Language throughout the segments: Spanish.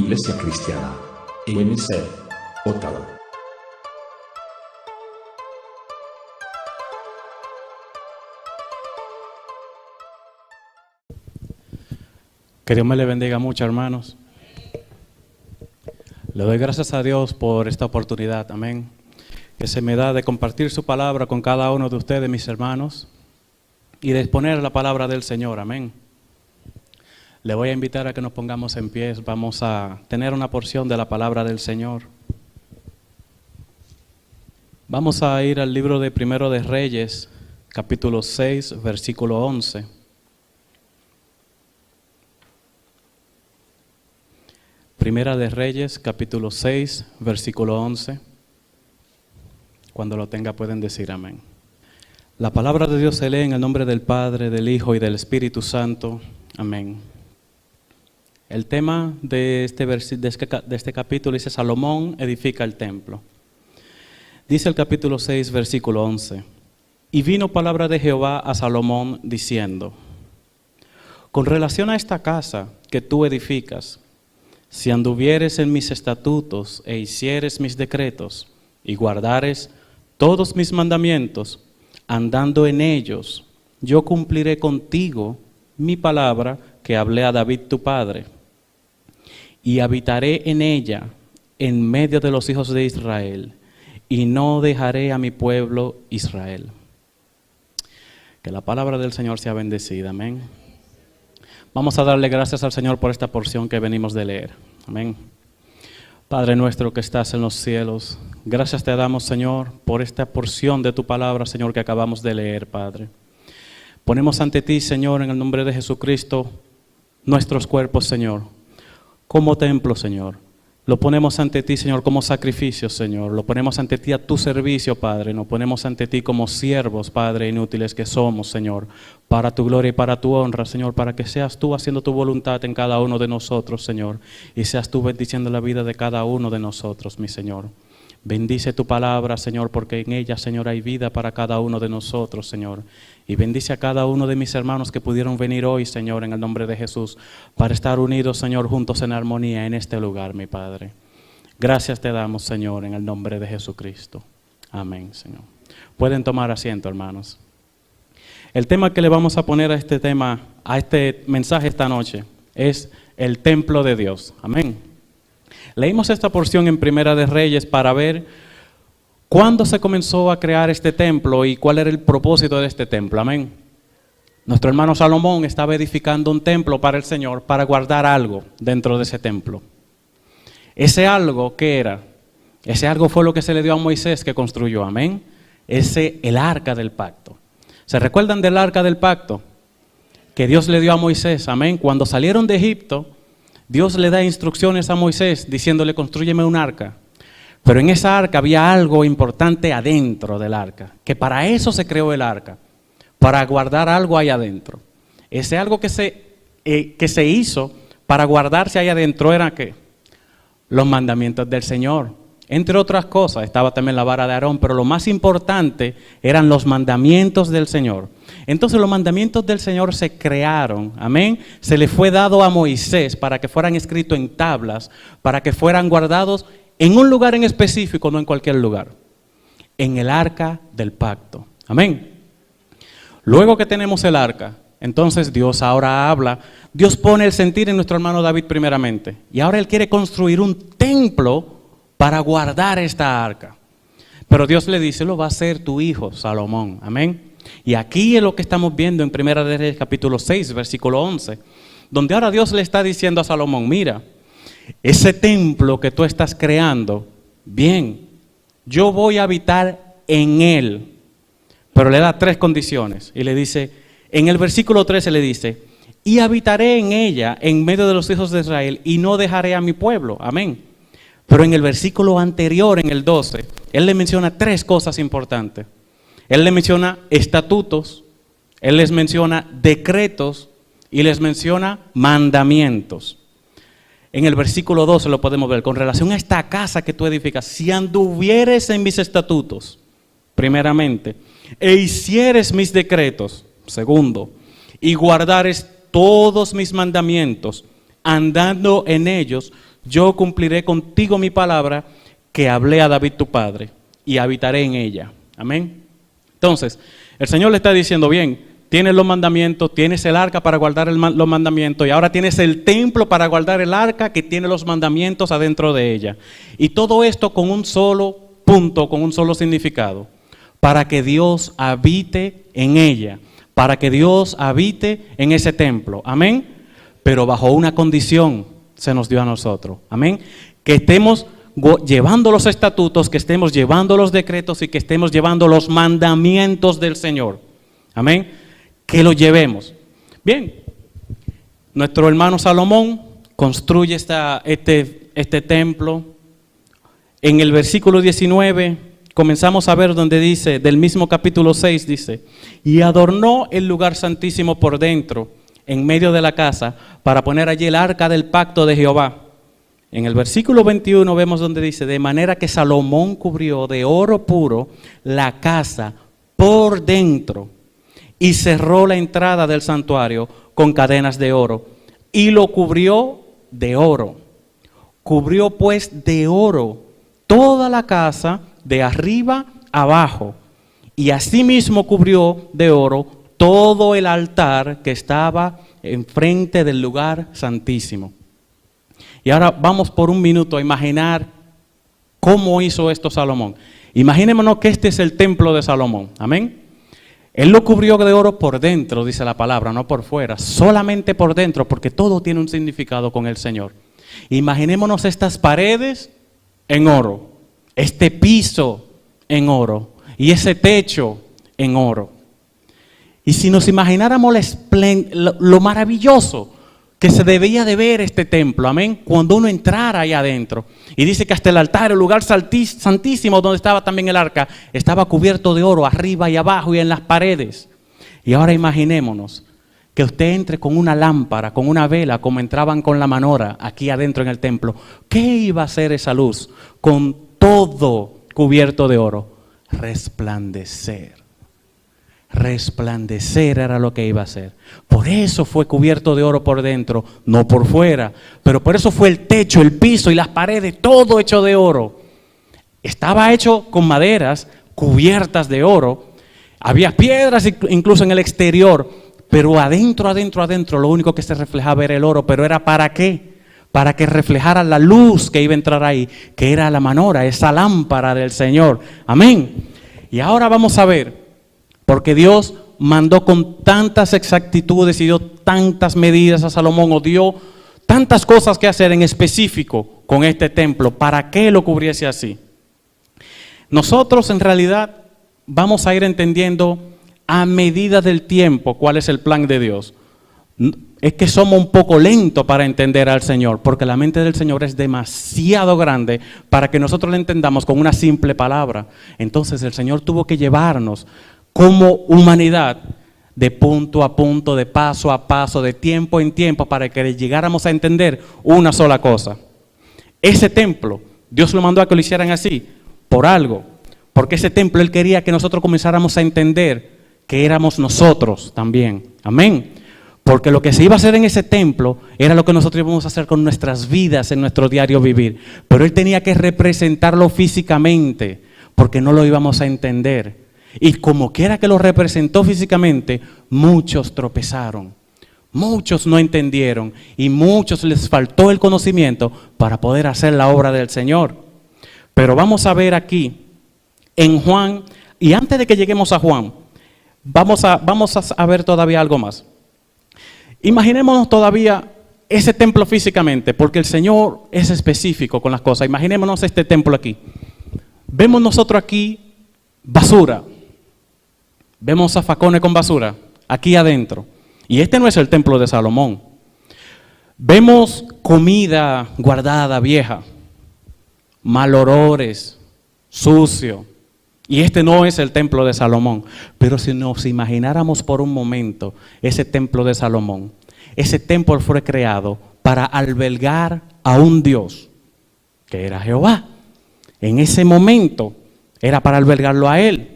Iglesia Cristiana, UNC, Ottawa. Que Dios me le bendiga mucho, hermanos. Le doy gracias a Dios por esta oportunidad, amén, que se me da de compartir su palabra con cada uno de ustedes, mis hermanos, y de exponer la palabra del Señor, amén. Le voy a invitar a que nos pongamos en pie, vamos a tener una porción de la palabra del Señor. Vamos a ir al libro de Primero de Reyes, capítulo 6, versículo 11. Primera de Reyes, capítulo 6, versículo 11. Cuando lo tenga pueden decir amén. La palabra de Dios se lee en el nombre del Padre, del Hijo y del Espíritu Santo. Amén. El tema de este capítulo dice: Salomón edifica el templo. Dice el capítulo 6, versículo 11. Y vino palabra de Jehová a Salomón diciendo: con relación a esta casa que tú edificas, si anduvieres en mis estatutos e hicieres mis decretos y guardares todos mis mandamientos, andando en ellos, yo cumpliré contigo mi palabra que hablé a David tu padre, y habitaré en ella en medio de los hijos de Israel, y no dejaré a mi pueblo Israel. Que la palabra del Señor sea bendecida, amén. Vamos a darle gracias al Señor por esta porción que venimos de leer. Amén. Padre nuestro que estás en los cielos, gracias te damos, Señor, por esta porción de tu palabra, Señor, que acabamos de leer, Padre. Ponemos ante ti, Señor, en el nombre de Jesucristo, nuestros cuerpos, Señor, como templo, Señor. Lo ponemos ante ti, Señor, como sacrificio, Señor. Lo ponemos ante ti a tu servicio, Padre. Nos ponemos ante ti como siervos, Padre, inútiles que somos, Señor, para tu gloria y para tu honra, Señor, para que seas tú haciendo tu voluntad en cada uno de nosotros, Señor, y seas tú bendiciendo la vida de cada uno de nosotros, mi Señor. Bendice tu palabra, Señor, porque en ella, Señor, hay vida para cada uno de nosotros, Señor. Y bendice a cada uno de mis hermanos que pudieron venir hoy, Señor, en el nombre de Jesús, para estar unidos, Señor, juntos en armonía en este lugar, mi Padre. Gracias te damos, Señor, en el nombre de Jesucristo. Amén, Señor. Pueden tomar asiento, hermanos. El tema que le vamos a poner a este mensaje esta noche, es el templo de Dios. Amén. Leímos esta porción en Primera de Reyes para ver cuándo se comenzó a crear este templo y cuál era el propósito de este templo. Amén. Nuestro hermano Salomón estaba edificando un templo para el Señor para guardar algo dentro de ese templo. Ese algo, ¿qué era? Ese algo fue lo que se le dio a Moisés que construyó. Amén. El arca del pacto. ¿Se recuerdan del arca del pacto? Que Dios le dio a Moisés. Amén. Cuando salieron de Egipto, Dios le da instrucciones a Moisés diciéndole: constrúyeme un arca. Pero en esa arca había algo importante adentro del arca, que para eso se creó el arca, para guardar algo ahí adentro. Ese algo que se hizo para guardarse ahí adentro era ¿qué? Los mandamientos del Señor. Entre otras cosas, estaba también la vara de Aarón, pero lo más importante eran los mandamientos del Señor. Entonces los mandamientos del Señor se crearon, amén. Se le fue dado a Moisés para que fueran escritos en tablas, para que fueran guardados en un lugar en específico, no en cualquier lugar. En el arca del pacto, amén. Luego que tenemos el arca, entonces Dios ahora habla. Dios pone el sentir en nuestro hermano David primeramente. Y ahora él quiere construir un templo para guardar esta arca. Pero Dios le dice: lo va a hacer tu hijo Salomón, amén. Y aquí es lo que estamos viendo en Primera de Reyes capítulo 6, versículo 11, donde ahora Dios le está diciendo a Salomón: mira, ese templo que tú estás creando, bien, yo voy a habitar en él. Pero le da 3 condiciones y le dice, en el versículo 13 le dice: y habitaré en ella en medio de los hijos de Israel y no dejaré a mi pueblo, amén. Pero en el versículo anterior, en el 12, él le menciona 3 cosas importantes. Él le menciona estatutos, él les menciona decretos y les menciona mandamientos. En el versículo 12 lo podemos ver, con relación a esta casa que tú edificas, si anduvieres en mis estatutos, primeramente, e hicieres mis decretos, segundo, y guardares todos mis mandamientos, andando en ellos, yo cumpliré contigo mi palabra que hablé a David tu padre, y habitaré en ella. Amén. Entonces, el Señor le está diciendo, bien, tienes los mandamientos, tienes el arca para guardar los mandamientos, y ahora tienes el templo para guardar el arca que tiene los mandamientos adentro de ella. Y todo esto con un solo punto, con un solo significado, para que Dios habite en ella, para que Dios habite en ese templo. Amén. Pero bajo una condición se nos dio a nosotros. Amén. Que estemos llevando los estatutos, que estemos llevando los decretos y que estemos llevando los mandamientos del Señor. Amén. Que lo llevemos. Bien, nuestro hermano Salomón construye este templo. En el versículo 19 comenzamos a ver donde dice, del mismo capítulo 6 dice, y adornó el lugar santísimo por dentro, en medio de la casa, para poner allí el arca del pacto de Jehová. En el versículo 21 vemos donde dice, de manera que Salomón cubrió de oro puro la casa por dentro y cerró la entrada del santuario con cadenas de oro y lo cubrió de oro. Cubrió pues de oro toda la casa de arriba abajo y asimismo cubrió de oro todo el altar que estaba enfrente del lugar santísimo. Y ahora vamos por un minuto a imaginar cómo hizo esto Salomón. Imaginémonos que este es el templo de Salomón. Amén. Él lo cubrió de oro por dentro, dice la palabra, no por fuera. Solamente por dentro, porque todo tiene un significado con el Señor. Imaginémonos estas paredes en oro, este piso en oro y ese techo en oro. Y si nos imagináramos lo maravilloso que se debía de ver este templo, amén, cuando uno entrara ahí adentro. Y dice que hasta el altar, el lugar santísimo donde estaba también el arca, estaba cubierto de oro arriba y abajo y en las paredes. Y ahora imaginémonos que usted entre con una lámpara, con una vela, como entraban con la manora aquí adentro en el templo. ¿Qué iba a hacer esa luz con todo cubierto de oro? Resplandecer. Resplandecer era lo que iba a hacer. Por eso fue cubierto de oro por dentro, no por fuera. Pero por eso fue el techo, el piso y las paredes, todo hecho de oro. Estaba hecho con maderas cubiertas de oro. Había piedras incluso en el exterior, pero adentro, lo único que se reflejaba era el oro. ¿Pero era para qué? Para que reflejara la luz que iba a entrar ahí, que era la manora, esa lámpara del Señor. Amén. Y ahora vamos a ver, porque Dios mandó con tantas exactitudes y dio tantas medidas a Salomón, o dio tantas cosas que hacer en específico con este templo. ¿Para qué lo cubriese así? Nosotros en realidad vamos a ir entendiendo a medida del tiempo cuál es el plan de Dios. Es que somos un poco lentos para entender al Señor, porque la mente del Señor es demasiado grande para que nosotros la entendamos con una simple palabra. Entonces el Señor tuvo que llevarnos como humanidad, de punto a punto, de paso a paso, de tiempo en tiempo, para que llegáramos a entender una sola cosa. Ese templo, Dios lo mandó a que lo hicieran así, por algo. Porque ese templo Él quería que nosotros comenzáramos a entender que éramos nosotros también. Amén. Porque lo que se iba a hacer en ese templo era lo que nosotros íbamos a hacer con nuestras vidas en nuestro diario vivir. Pero Él tenía que representarlo físicamente, porque no lo íbamos a entender. Y como quiera que lo representó físicamente, muchos tropezaron, muchos no entendieron y muchos les faltó el conocimiento para poder hacer la obra del Señor. Pero vamos a ver aquí en Juan, y antes de que lleguemos a Juan, vamos a ver todavía algo más. Imaginémonos todavía ese templo físicamente, porque el Señor es específico con las cosas. Imaginémonos este templo aquí. Vemos nosotros aquí basura. Vemos zafacones con basura aquí adentro. Y este no es el templo de Salomón. Vemos comida guardada, vieja, malolores, sucio. Y este no es el templo de Salomón. Pero si nos imagináramos por un momento ese templo de Salomón, ese templo fue creado para albergar a un Dios, que era Jehová. En ese momento era para albergarlo a Él.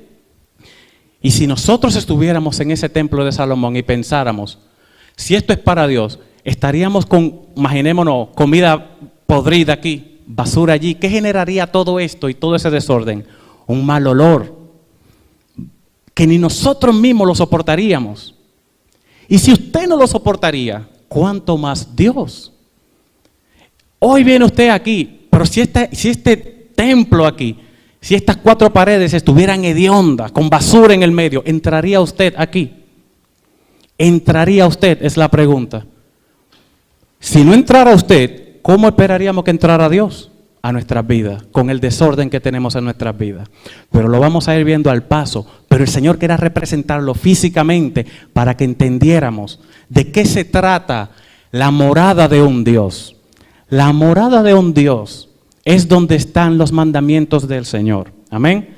Y si nosotros estuviéramos en ese templo de Salomón y pensáramos, si esto es para Dios, estaríamos con, imaginémonos, comida podrida aquí, basura allí. ¿Qué generaría todo esto y todo ese desorden? Un mal olor que ni nosotros mismos lo soportaríamos. Y si usted no lo soportaría, ¿cuánto más Dios? Hoy viene usted aquí, pero si este templo aquí, si estas 4 paredes estuvieran hediondas, con basura en el medio, ¿entraría usted aquí? ¿Entraría usted? Es la pregunta. Si no entrara usted, ¿cómo esperaríamos que entrara Dios a nuestras vidas? Con el desorden que tenemos en nuestras vidas. Pero lo vamos a ir viendo al paso. Pero el Señor quería representarlo físicamente para que entendiéramos de qué se trata la morada de un Dios. La morada de un Dios es donde están los mandamientos del Señor. Amén.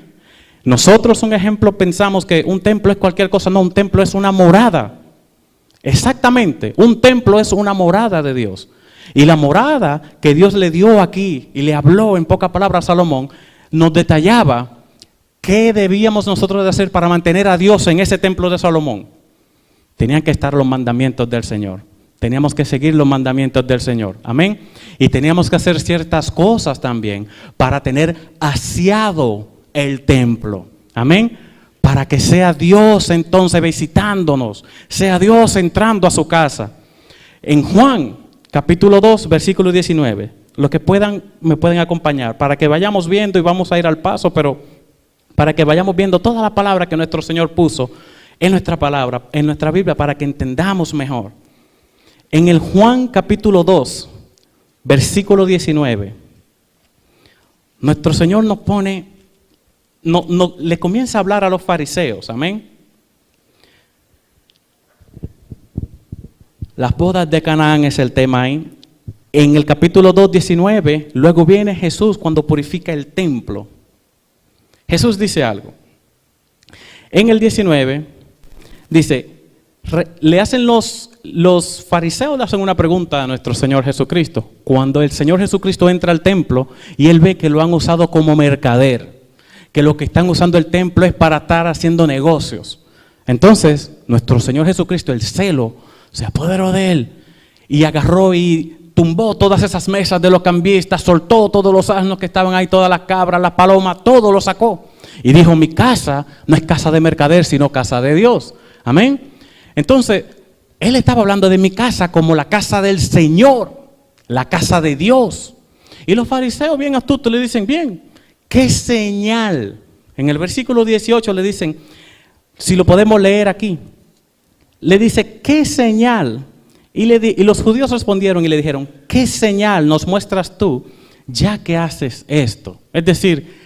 Nosotros, un ejemplo, pensamos que un templo es cualquier cosa. No, un templo es una morada. Exactamente, un templo es una morada de Dios. Y la morada que Dios le dio aquí y le habló en pocas palabras a Salomón, nos detallaba qué debíamos nosotros de hacer para mantener a Dios en ese templo de Salomón. Tenían que estar los mandamientos del Señor. Teníamos que seguir los mandamientos del Señor. Amén. Y teníamos que hacer ciertas cosas también para tener aseado el templo. Amén. Para que sea Dios entonces visitándonos, sea Dios entrando a su casa. En Juan, capítulo 2, versículo 19, los que puedan, me pueden acompañar, para que vayamos viendo, y vamos a ir al paso, pero para que vayamos viendo toda la palabra que nuestro Señor puso en nuestra palabra, en nuestra Biblia, para que entendamos mejor. En el Juan capítulo 2, versículo 19, nuestro Señor nos pone... le comienza a hablar a los fariseos, amén. Las bodas de Canaán es el tema ahí. En el capítulo 2, 19, luego viene Jesús cuando purifica el templo. Jesús dice algo. En el 19, dice, le hacen los fariseos le hacen una pregunta a nuestro Señor Jesucristo. Cuando el Señor Jesucristo entra al templo y Él ve que lo han usado como mercader, que lo que están usando el templo es para estar haciendo negocios. Entonces, nuestro Señor Jesucristo, el celo, se apoderó de Él y agarró y tumbó todas esas mesas de los cambistas, soltó todos los asnos que estaban ahí, todas las cabras, las palomas, todo lo sacó. Y dijo, mi casa no es casa de mercader, sino casa de Dios. Amén. Entonces, Él estaba hablando de mi casa como la casa del Señor, la casa de Dios. Y los fariseos, bien astutos, le dicen, bien, ¿qué señal? En el versículo 18 le dicen, si lo podemos leer aquí, le dice, ¿qué señal? Y los judíos respondieron y le dijeron, ¿qué señal nos muestras tú ya que haces esto? Es decir,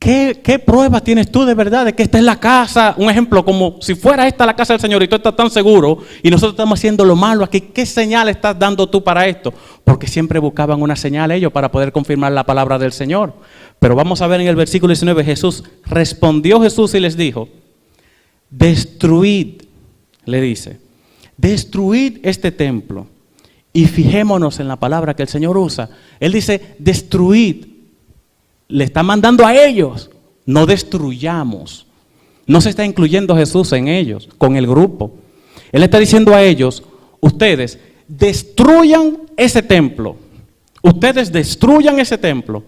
¿qué pruebas tienes tú de verdad de que esta es la casa? Un ejemplo, como si fuera esta la casa del Señor y tú estás tan seguro y nosotros estamos haciendo lo malo aquí. ¿Qué señal estás dando tú para esto? Porque siempre buscaban una señal ellos para poder confirmar la palabra del Señor. Pero vamos a ver en el versículo 19, respondió Jesús y les dijo, destruid, le dice, destruid este templo y fijémonos en la palabra que el Señor usa. Él dice, destruid, le está mandando a ellos, no destruyamos. No se está incluyendo Jesús en ellos, con el grupo. Él está diciendo a ellos, ustedes destruyan ese templo, ustedes destruyan ese templo.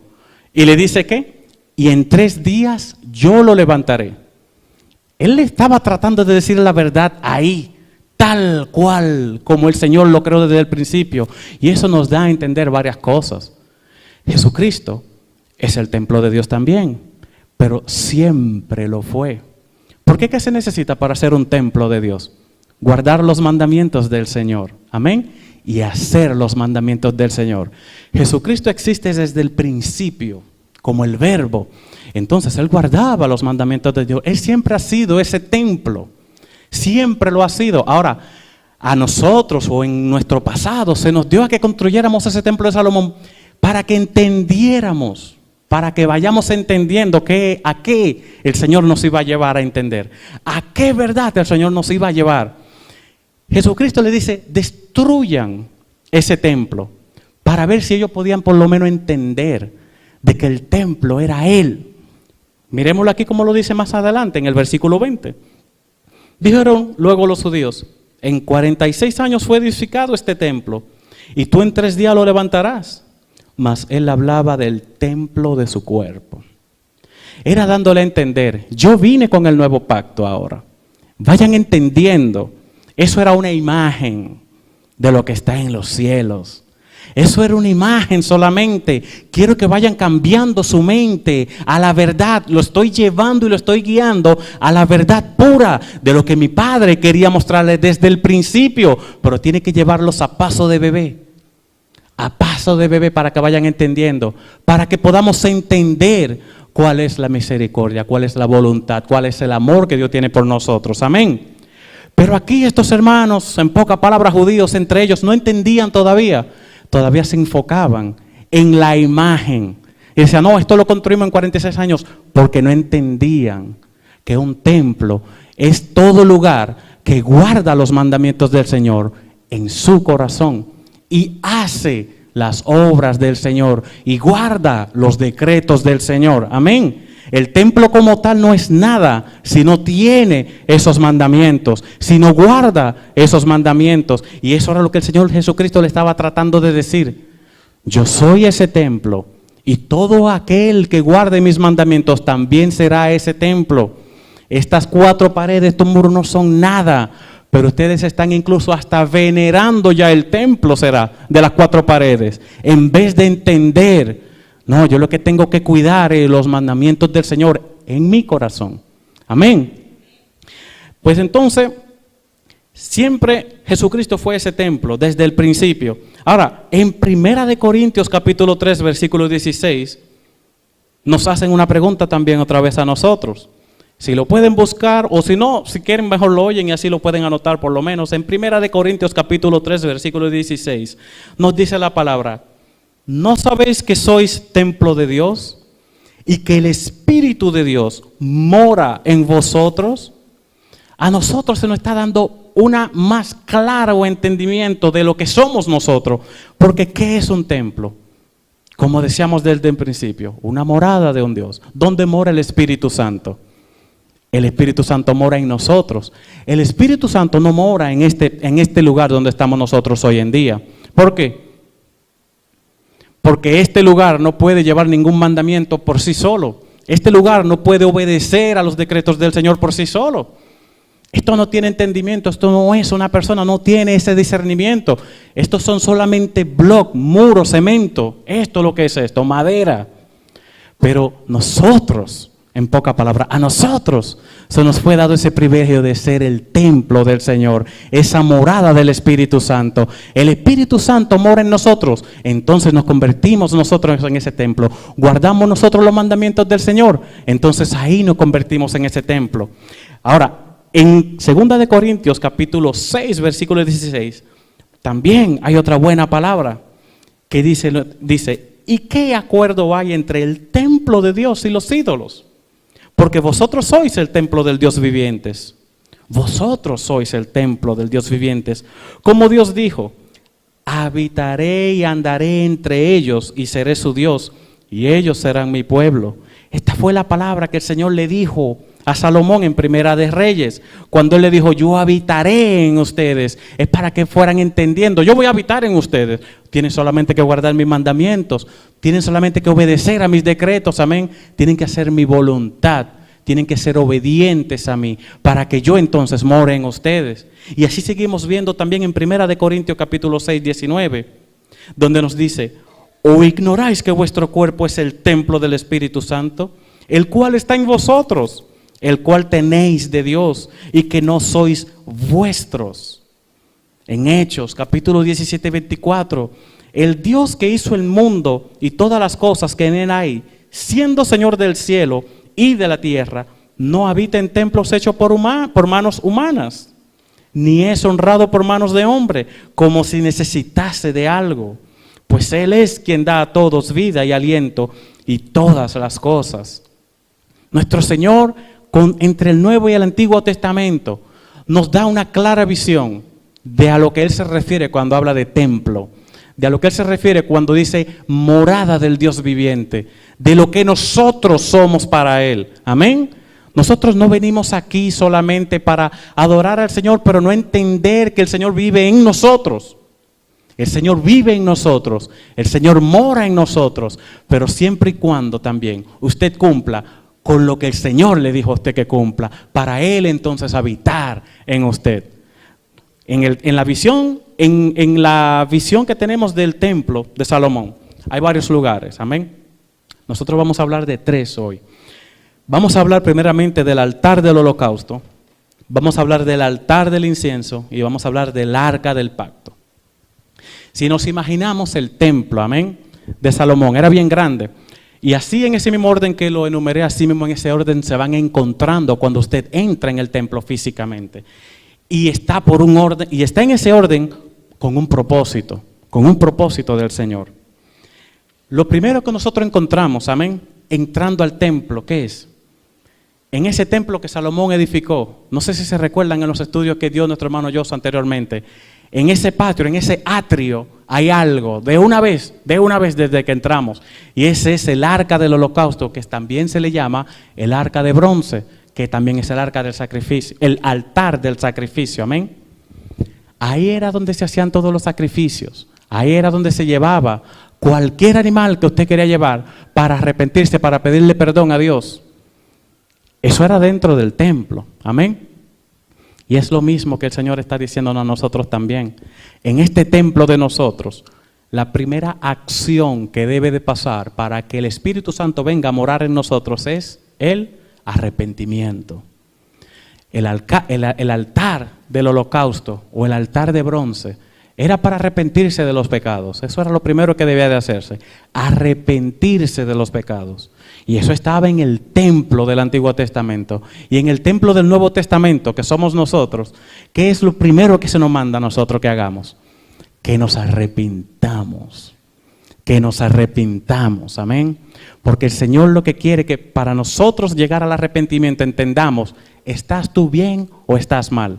Y le dice ¿qué? Y en 3 días yo lo levantaré. Él le estaba tratando de decir la verdad ahí, tal cual como el Señor lo creó desde el principio. Y eso nos da a entender varias cosas. Jesucristo es el templo de Dios también, pero siempre lo fue. ¿Por qué? ¿Qué se necesita para ser un templo de Dios? Guardar los mandamientos del Señor. Amén. Y hacer los mandamientos del Señor. Jesucristo existe desde el principio, como el verbo. Entonces Él guardaba los mandamientos de Dios. Él siempre ha sido ese templo. Siempre lo ha sido. Ahora, a nosotros o en nuestro pasado se nos dio a que construyéramos ese templo de Salomón para que entendiéramos, para que vayamos entendiendo a qué el Señor nos iba a llevar a entender. A qué verdad el Señor nos iba a llevar. Jesucristo le dice, destruyan ese templo para ver si ellos podían por lo menos entender de que el templo era Él. Miremoslo aquí como lo dice más adelante en el versículo 20. Dijeron luego los judíos, en 46 años fue edificado este templo y tú en 3 días lo levantarás. mas él hablaba del templo de su cuerpo. Era dándole a entender, yo vine con el nuevo pacto ahora. Vayan entendiendo, eso era una imagen de lo que está en los cielos. Eso era una imagen solamente. Quiero que vayan cambiando su mente a la verdad. Lo estoy llevando y lo estoy guiando a la verdad pura de lo que mi Padre quería mostrarles desde el principio. Pero tiene que llevarlos a paso de bebé. A paso de bebé para que vayan entendiendo. Para que podamos entender cuál es la misericordia, cuál es la voluntad, cuál es el amor que Dios tiene por nosotros. Amén. Pero aquí estos hermanos, en pocas palabras judíos, entre ellos, no entendían todavía se enfocaban en la imagen. Y decían, no, esto lo construimos en 46 años, porque no entendían que un templo es todo lugar que guarda los mandamientos del Señor en su corazón y hace las obras del Señor y guarda los decretos del Señor. Amén. El templo como tal no es nada si no tiene esos mandamientos, si no guarda esos mandamientos. Y eso era lo que el Señor Jesucristo le estaba tratando de decir. Yo soy ese templo y todo aquel que guarde mis mandamientos también será ese templo. Estas 4 paredes, estos muros no son nada, pero ustedes están incluso hasta venerando ya el templo será de las 4 paredes. En vez de entender, no, yo lo que tengo que cuidar es los mandamientos del Señor en mi corazón. Amén. Pues entonces, siempre Jesucristo fue ese templo desde el principio. Ahora, en 1 Corintios capítulo 3, versículo 16, nos hacen una pregunta también otra vez a nosotros. Si lo pueden buscar o si no, si quieren mejor lo oyen y así lo pueden anotar por lo menos. En 1 Corintios capítulo 3, versículo 16, nos dice la palabra: ¿no sabéis que sois templo de Dios y que el Espíritu de Dios mora en vosotros? A nosotros se nos está dando una más claro entendimiento de lo que somos nosotros. Porque ¿qué es un templo? Como decíamos desde el principio, una morada de un Dios. ¿Dónde mora el Espíritu Santo? El Espíritu Santo mora en nosotros. El Espíritu Santo no mora en este lugar donde estamos nosotros hoy en día. ¿Por qué? Porque este lugar no puede llevar ningún mandamiento por sí solo. Este lugar no puede obedecer a los decretos del Señor por sí solo. Esto no tiene entendimiento, esto no es una persona, no tiene ese discernimiento. Estos son solamente bloques, muros, cemento. Esto es lo que es esto, madera. Pero nosotros, en pocas palabras, a nosotros se nos fue dado ese privilegio de ser el templo del Señor, esa morada del Espíritu Santo. El Espíritu Santo mora en nosotros, entonces nos convertimos nosotros en ese templo. Guardamos nosotros los mandamientos del Señor, entonces ahí nos convertimos en ese templo. Ahora, en 2 Corintios capítulo 6, versículo 16, también hay otra buena palabra que dice, ¿y qué acuerdo hay entre el templo de Dios y los ídolos? Porque vosotros sois el templo del Dios vivientes. Vosotros sois el templo del Dios vivientes. Como Dios dijo, habitaré y andaré entre ellos y seré su Dios y ellos serán mi pueblo. Esta fue la palabra que el Señor le dijo a Salomón en Primera de Reyes, cuando él le dijo, yo habitaré en ustedes. Es para que fueran entendiendo, yo voy a habitar en ustedes. Tienen solamente que guardar mis mandamientos, tienen solamente que obedecer a mis decretos, amén. Tienen que hacer mi voluntad, tienen que ser obedientes a mí, para que yo entonces more en ustedes. Y así seguimos viendo también en Primera de Corintios capítulo 6, 19, donde nos dice, ¿o ignoráis que vuestro cuerpo es el templo del Espíritu Santo, el cual está en vosotros, el cual tenéis de Dios y que no sois vuestros? En Hechos, capítulo 17, 24, el Dios que hizo el mundo y todas las cosas que en él hay, siendo Señor del cielo y de la tierra, no habita en templos hechos por manos humanas, ni es honrado por manos de hombre, como si necesitase de algo, pues Él es quien da a todos vida y aliento y todas las cosas. Nuestro Señor, entre el Nuevo y el Antiguo Testamento, nos da una clara visión de a lo que Él se refiere cuando habla de templo, de a lo que Él se refiere cuando dice morada del Dios viviente, de lo que nosotros somos para Él. Amén. Nosotros no venimos aquí solamente para adorar al Señor, pero no entender que el Señor vive en nosotros. El Señor vive en nosotros, el Señor mora en nosotros, pero siempre y cuando también usted cumpla con lo que el Señor le dijo a usted que cumpla, para Él entonces habitar en usted. En la visión que tenemos del templo de Salomón, hay varios lugares, amén. Nosotros vamos a hablar de 3 hoy. Vamos a hablar primeramente del altar del holocausto, vamos a hablar del altar del incienso y vamos a hablar del arca del pacto. Si nos imaginamos el templo, amén, de Salomón, era bien grande. Y así en ese mismo orden que lo enumeré, así mismo en ese orden se van encontrando cuando usted entra en el templo físicamente. Y está por un orden, y está en ese orden con un propósito del Señor. Lo primero que nosotros encontramos, amén, entrando al templo, ¿qué es? En ese templo que Salomón edificó, no sé si se recuerdan en los estudios que dio nuestro hermano Joshua anteriormente, en ese patio, en ese atrio, hay algo, de una vez desde que entramos. Y ese es el arca del holocausto, que también se le llama el arca de bronce, que también es el arca del sacrificio, el altar del sacrificio, amén. Ahí era donde se hacían todos los sacrificios, ahí era donde se llevaba cualquier animal que usted quería llevar para arrepentirse, para pedirle perdón a Dios. Eso era dentro del templo, amén. Y es lo mismo que el Señor está diciéndonos a nosotros también. En este templo de nosotros, la primera acción que debe de pasar para que el Espíritu Santo venga a morar en nosotros es el arrepentimiento. El altar del holocausto o el altar de bronce era para arrepentirse de los pecados. Eso era lo primero que debía de hacerse, arrepentirse de los pecados. Y eso estaba en el templo del Antiguo Testamento. Y en el templo del Nuevo Testamento, que somos nosotros, ¿qué es lo primero que se nos manda a nosotros que hagamos? Que nos arrepintamos. Que nos arrepintamos, amén. Porque el Señor lo que quiere que para nosotros llegar al arrepentimiento entendamos, ¿estás tú bien o estás mal?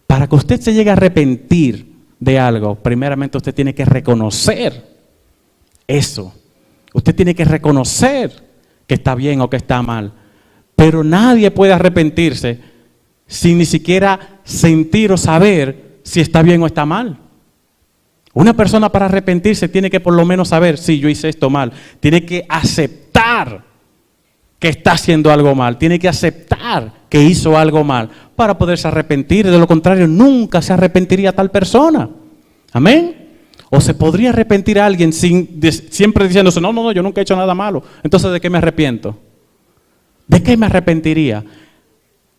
Para que usted se llegue a arrepentir de algo, primeramente usted tiene que reconocer eso. Usted tiene que reconocer que está bien o que está mal. Pero nadie puede arrepentirse sin ni siquiera sentir o saber si está bien o está mal. Una persona para arrepentirse tiene que por lo menos saber, sí, yo hice esto mal. Tiene que aceptar que está haciendo algo mal. Tiene que aceptar que hizo algo mal para poderse arrepentir. De lo contrario, nunca se arrepentiría tal persona. Amén. O se podría arrepentir a alguien siempre diciéndose, no, yo nunca he hecho nada malo. Entonces, ¿de qué me arrepiento? ¿De qué me arrepentiría?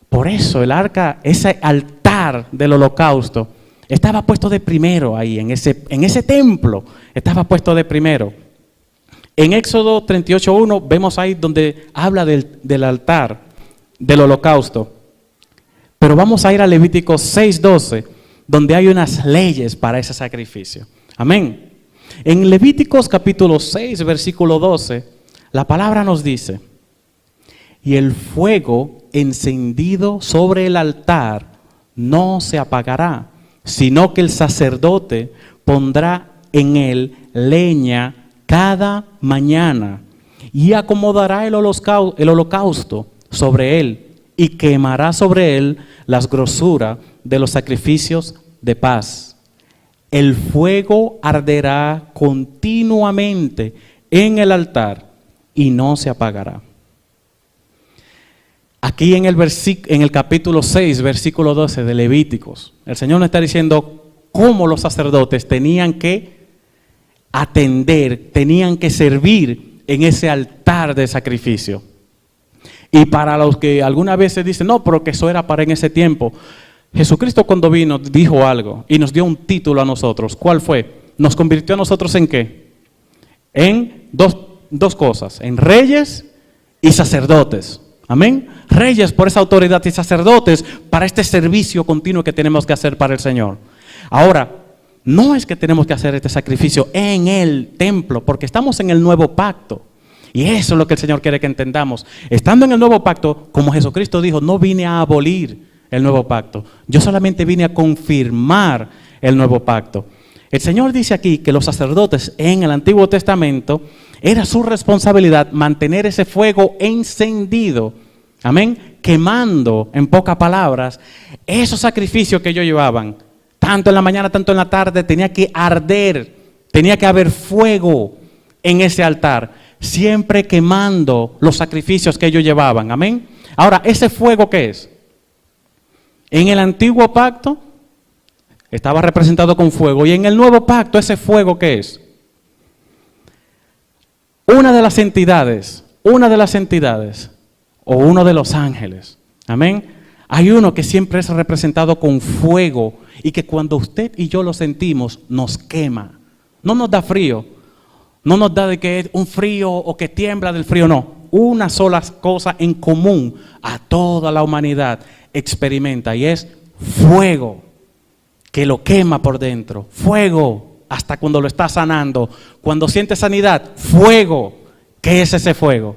Por eso el arca, ese altar del holocausto, estaba puesto de primero ahí, en ese templo, estaba puesto de primero. En Éxodo 38:1 vemos ahí donde habla del altar del holocausto. Pero vamos a ir a Levítico 6:12, donde hay unas leyes para ese sacrificio. Amén. En Levíticos capítulo 6, versículo 12, la palabra nos dice, y el fuego encendido sobre el altar no se apagará, sino que el sacerdote pondrá en él leña cada mañana y acomodará el holocausto sobre él y quemará sobre él las grosuras de los sacrificios de paz. El fuego arderá continuamente en el altar y no se apagará. Aquí en el capítulo 6, versículo 12 de Levíticos, el Señor nos está diciendo cómo los sacerdotes tenían que atender, tenían que servir en ese altar de sacrificio. Y para los que alguna vez se dicen, no, pero que eso era para en ese tiempo. Jesucristo cuando vino dijo algo y nos dio un título a nosotros. ¿Cuál fue? Nos convirtió a nosotros ¿en qué? En dos cosas, en reyes y sacerdotes. Amén. Reyes por esa autoridad y sacerdotes para este servicio continuo que tenemos que hacer para el Señor. Ahora, no es que tenemos que hacer este sacrificio en el templo, porque estamos en el nuevo pacto. Y eso es lo que el Señor quiere que entendamos. Estando en el nuevo pacto, como Jesucristo dijo, no vine a abolir el nuevo pacto. Yo solamente vine a confirmar el nuevo pacto. El Señor dice aquí que los sacerdotes en el Antiguo Testamento era su responsabilidad mantener ese fuego encendido, amén, quemando, en pocas palabras, esos sacrificios que ellos llevaban tanto en la mañana, tanto en la tarde, tenía que arder, tenía que haber fuego en ese altar, siempre quemando los sacrificios que ellos llevaban, amén. Ahora, ¿ese fuego qué es? En el antiguo pacto estaba representado con fuego, y en el nuevo pacto, ¿ese fuego qué es? Una de las entidades, o uno de los ángeles, amén. Hay uno que siempre es representado con fuego y que cuando usted y yo lo sentimos, nos quema. No nos da frío, no nos da de que es un frío o que tiembla del frío, no. Una sola cosa en común a toda la humanidad experimenta y es fuego, que lo quema por dentro. Fuego, hasta cuando lo está sanando. Cuando siente sanidad, fuego. ¿Qué es ese fuego?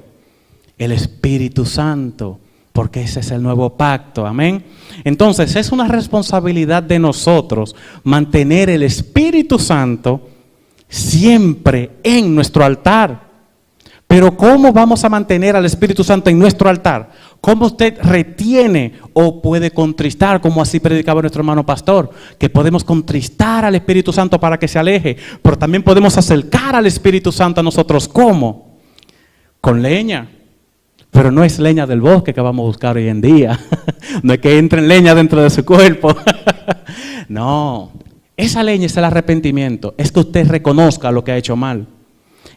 El Espíritu Santo, porque ese es el nuevo pacto, amén. Entonces es una responsabilidad de nosotros mantener el Espíritu Santo siempre en nuestro altar. Pero ¿cómo vamos a mantener al Espíritu Santo en nuestro altar? ¿Cómo usted retiene o puede contristar, como así predicaba nuestro hermano pastor, que podemos contristar al Espíritu Santo para que se aleje, pero también podemos acercar al Espíritu Santo a nosotros? ¿Cómo? Con leña. Pero no es leña del bosque que vamos a buscar hoy en día. No es que entre leña dentro de su cuerpo. No, esa leña es el arrepentimiento. Es que usted reconozca lo que ha hecho mal.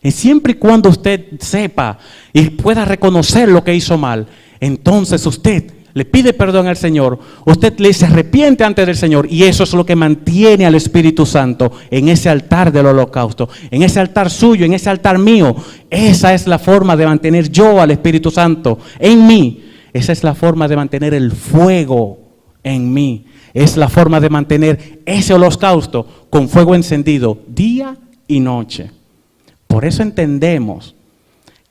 Y siempre y cuando usted sepa y pueda reconocer lo que hizo mal, entonces usted le pide perdón al Señor, usted se arrepiente ante del Señor, y eso es lo que mantiene al Espíritu Santo en ese altar del holocausto, en ese altar suyo, en ese altar mío. Esa es la forma de mantener yo al Espíritu Santo en mí. Esa es la forma de mantener el fuego en mí. Es la forma de mantener ese holocausto con fuego encendido día y noche. Por eso entendemos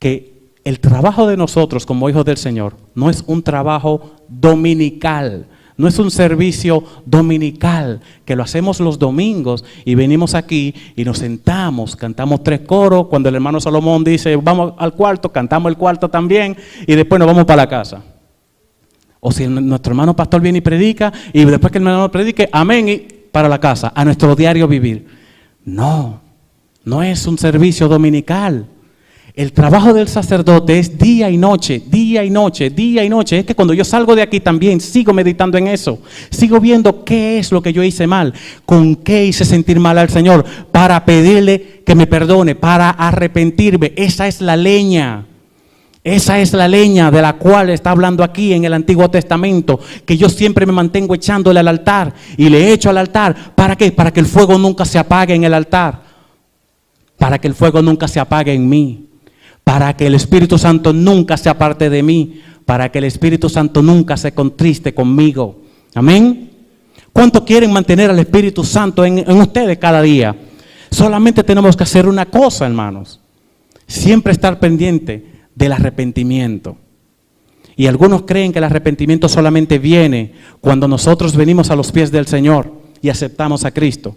que el trabajo de nosotros como hijos del Señor no es un trabajo dominical, no es un servicio dominical que lo hacemos los domingos y venimos aquí y nos sentamos, cantamos 3 coros, cuando el hermano Salomón dice vamos al cuarto, cantamos el cuarto también y después nos vamos para la casa. O si nuestro hermano pastor viene y predica y después que el hermano predique, amén, y para la casa, a nuestro diario vivir. No, no es un servicio dominical. El trabajo del sacerdote es día y noche, día y noche, día y noche. Es que cuando yo salgo de aquí también sigo meditando en eso. Sigo viendo qué es lo que yo hice mal, con qué hice sentir mal al Señor, para pedirle que me perdone, para arrepentirme. Esa es la leña. Esa es la leña de la cual está hablando aquí en el Antiguo Testamento, que yo siempre me mantengo echándole al altar y le echo al altar. ¿Para qué? Para que el fuego nunca se apague en el altar. Para que el fuego nunca se apague en mí. Para que el Espíritu Santo nunca se aparte de mí, para que el Espíritu Santo nunca se contriste conmigo. Amén. ¿Cuánto quieren mantener al Espíritu Santo en ustedes cada día? Solamente tenemos que hacer una cosa, hermanos. Siempre estar pendiente del arrepentimiento. Y algunos creen que el arrepentimiento solamente viene cuando nosotros venimos a los pies del Señor y aceptamos a Cristo.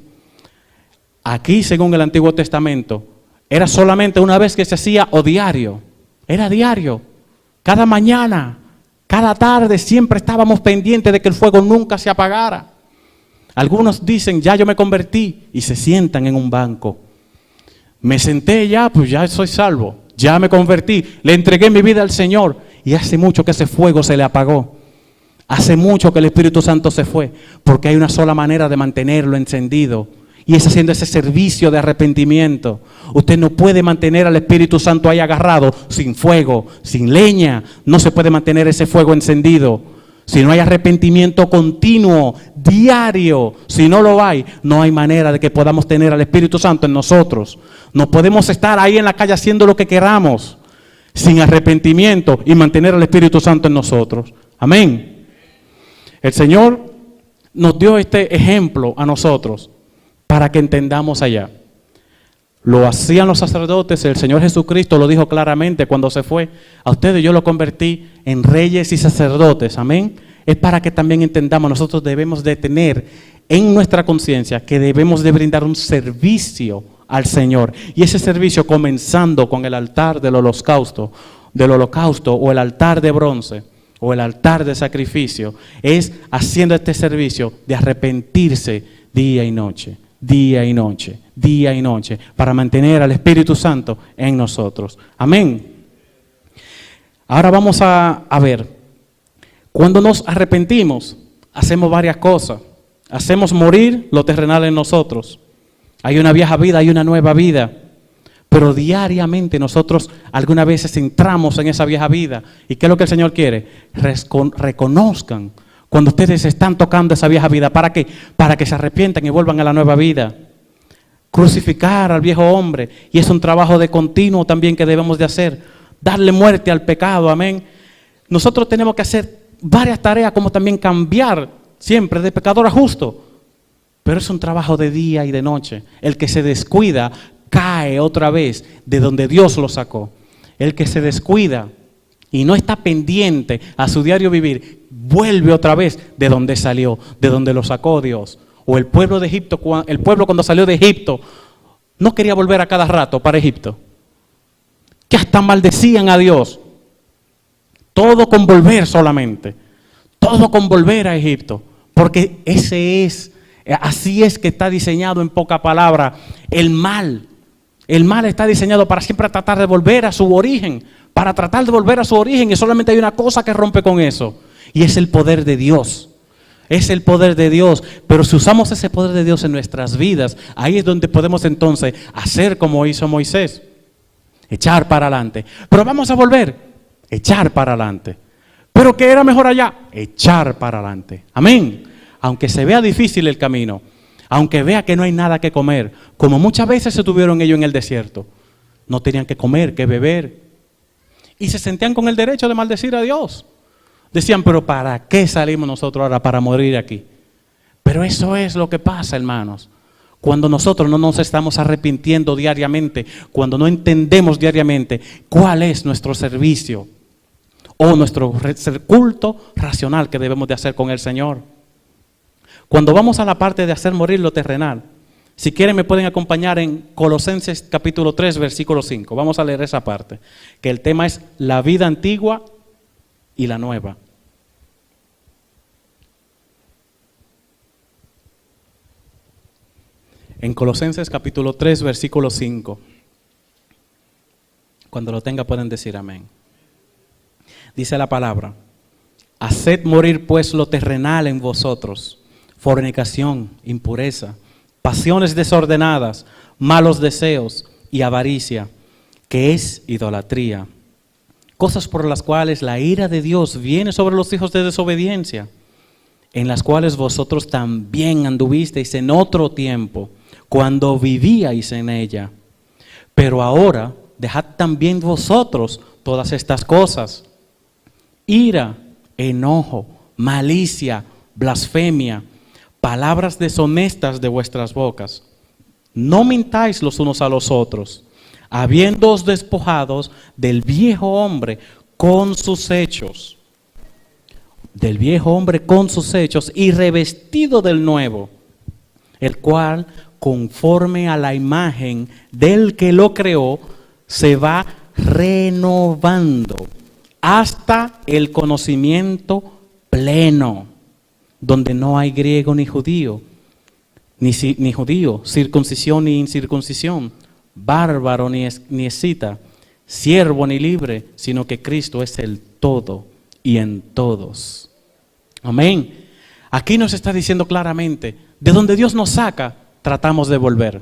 Aquí, según el Antiguo Testamento, era solamente una vez que se hacía o diario. Era diario. Cada mañana, cada tarde siempre estábamos pendientes de que el fuego nunca se apagara. Algunos dicen, ya yo me convertí, y se sientan en un banco. Me senté ya, pues ya soy salvo. Ya me convertí, le entregué mi vida al Señor. Y hace mucho que ese fuego se le apagó. Hace mucho que el Espíritu Santo se fue. Porque hay una sola manera de mantenerlo encendido. Y es haciendo ese servicio de arrepentimiento. Usted no puede mantener al Espíritu Santo ahí agarrado sin fuego, sin leña. No se puede mantener ese fuego encendido. Si no hay arrepentimiento continuo, diario, si no lo hay, no hay manera de que podamos tener al Espíritu Santo en nosotros. No podemos estar ahí en la calle haciendo lo que queramos sin arrepentimiento y mantener al Espíritu Santo en nosotros. Amén. El Señor nos dio este ejemplo a nosotros para que entendamos allá. Lo hacían los sacerdotes, el Señor Jesucristo lo dijo claramente cuando se fue. A ustedes yo lo convertí en reyes y sacerdotes, amén. Es para que también entendamos, nosotros debemos de tener en nuestra conciencia que debemos de brindar un servicio al Señor. Y ese servicio comenzando con el altar del holocausto o el altar de bronce o el altar de sacrificio, es haciendo este servicio de arrepentirse, día y noche, día y noche, día y noche, para mantener al Espíritu Santo en nosotros. Amén. Ahora vamos a ver, cuando nos arrepentimos, hacemos varias cosas. Hacemos morir lo terrenal en nosotros. Hay una vieja vida, hay una nueva vida. Pero diariamente nosotros algunas veces entramos en esa vieja vida. ¿Y qué es lo que el Señor quiere? Reconozcan cuando ustedes están tocando esa vieja vida. ¿Para qué? Para que se arrepientan y vuelvan a la nueva vida. Crucificar al viejo hombre. Y es un trabajo de continuo también que debemos de hacer. Darle muerte al pecado, amén. Nosotros tenemos que hacer varias tareas, como también cambiar siempre de pecador a justo. Pero es un trabajo de día y de noche. El que se descuida cae otra vez de donde Dios lo sacó. El que se descuida y no está pendiente a su diario vivir, vuelve otra vez de donde salió, de donde lo sacó Dios. O el pueblo de Egipto, el pueblo cuando salió de Egipto, no quería volver a cada rato para Egipto. Que hasta maldecían a Dios. Todo con volver solamente. Todo con volver a Egipto. Porque así es que está diseñado en poca palabra el mal. El mal está diseñado para siempre tratar de volver a su origen. Para tratar de volver a su origen. Y solamente hay una cosa que rompe con eso. Y es el poder de Dios. Es el poder de Dios. Pero si usamos ese poder de Dios en nuestras vidas, ahí es donde podemos entonces hacer como hizo Moisés. Echar para adelante. Pero vamos a volver. Echar para adelante. Pero ¿qué era mejor allá? Echar para adelante. Amén. Aunque se vea difícil el camino. Aunque vea que no hay nada que comer. Como muchas veces se tuvieron ellos en el desierto. No tenían que comer, que beber. Y se sentían con el derecho de maldecir a Dios. Decían, pero ¿para qué salimos nosotros ahora para morir aquí? Pero eso es lo que pasa, hermanos. Cuando nosotros no nos estamos arrepintiendo diariamente, cuando no entendemos diariamente cuál es nuestro servicio o nuestro culto racional que debemos de hacer con el Señor. Cuando vamos a la parte de hacer morir lo terrenal, si quieren me pueden acompañar en Colosenses capítulo 3, versículo 5. Vamos a leer esa parte, que el tema es la vida antigua y la nueva. En Colosenses capítulo 3, versículo 5. Cuando lo tenga pueden decir amén. Dice la palabra: haced morir pues lo terrenal en vosotros, fornicación, impureza, pasiones desordenadas, malos deseos y avaricia, que es idolatría. Cosas por las cuales la ira de Dios viene sobre los hijos de desobediencia, en las cuales vosotros también anduvisteis en otro tiempo, cuando vivíais en ella. Pero ahora dejad también vosotros todas estas cosas: ira, enojo, malicia, blasfemia, palabras deshonestas de vuestras bocas. No mintáis los unos a los otros, habiéndoos despojados del viejo hombre con sus hechos. Del viejo hombre con sus hechos y revestido del nuevo, el cual, conforme a la imagen del que lo creó, se va renovando hasta el conocimiento pleno, donde no hay griego ni judío, ni judío, circuncisión ni incircuncisión, bárbaro ni escita, siervo ni libre, sino que Cristo es el todo y en todos. Amén. Aquí nos está diciendo claramente, de donde Dios nos saca, tratamos de volver.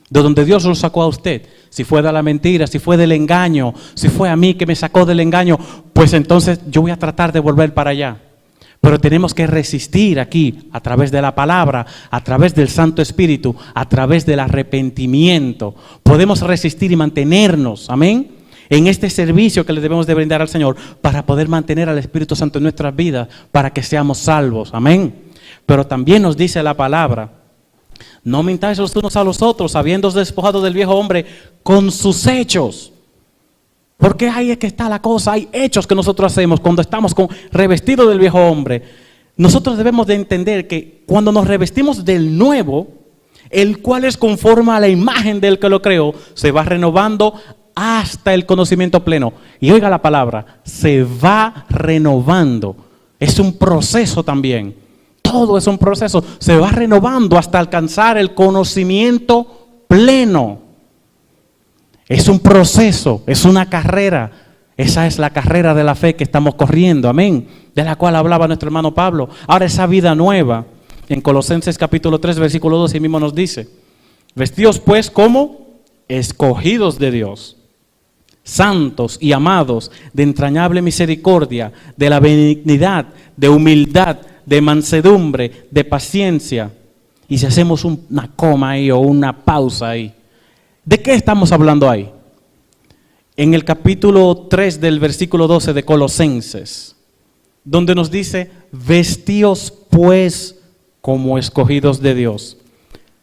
De donde Dios lo sacó a usted, si fue de la mentira, si fue del engaño, si fue a mí que me sacó del engaño, pues entonces yo voy a tratar de volver para allá. Pero tenemos que resistir aquí, a través de la palabra, a través del Santo Espíritu, a través del arrepentimiento. Podemos resistir y mantenernos, amén, en este servicio que le debemos de brindar al Señor, para poder mantener al Espíritu Santo en nuestras vidas, para que seamos salvos, amén. Pero también nos dice la palabra: no mintáis los unos a los otros, habiéndoos despojado del viejo hombre con sus hechos. Porque ahí es que está la cosa. Hay hechos que nosotros hacemos cuando estamos revestidos del viejo hombre. Nosotros debemos de entender que cuando nos revestimos del nuevo, el cual es conforme a la imagen del que lo creó, se va renovando hasta el conocimiento pleno. Y oiga la palabra, se va renovando. Es un proceso también. Todo es un proceso, se va renovando hasta alcanzar el conocimiento pleno. Es un proceso, es una carrera. Esa es la carrera de la fe que estamos corriendo, amén, de la cual hablaba nuestro hermano Pablo. Ahora esa vida nueva, en Colosenses capítulo 3, versículo 12 mismo nos dice: vestidos pues como escogidos de Dios, santos y amados, de entrañable misericordia, de la benignidad, de humildad, de mansedumbre, de paciencia. Y si hacemos una coma ahí o una pausa ahí, ¿de qué estamos hablando ahí? En el capítulo 3 del versículo 12 de Colosenses, donde nos dice: vestíos pues como escogidos de Dios,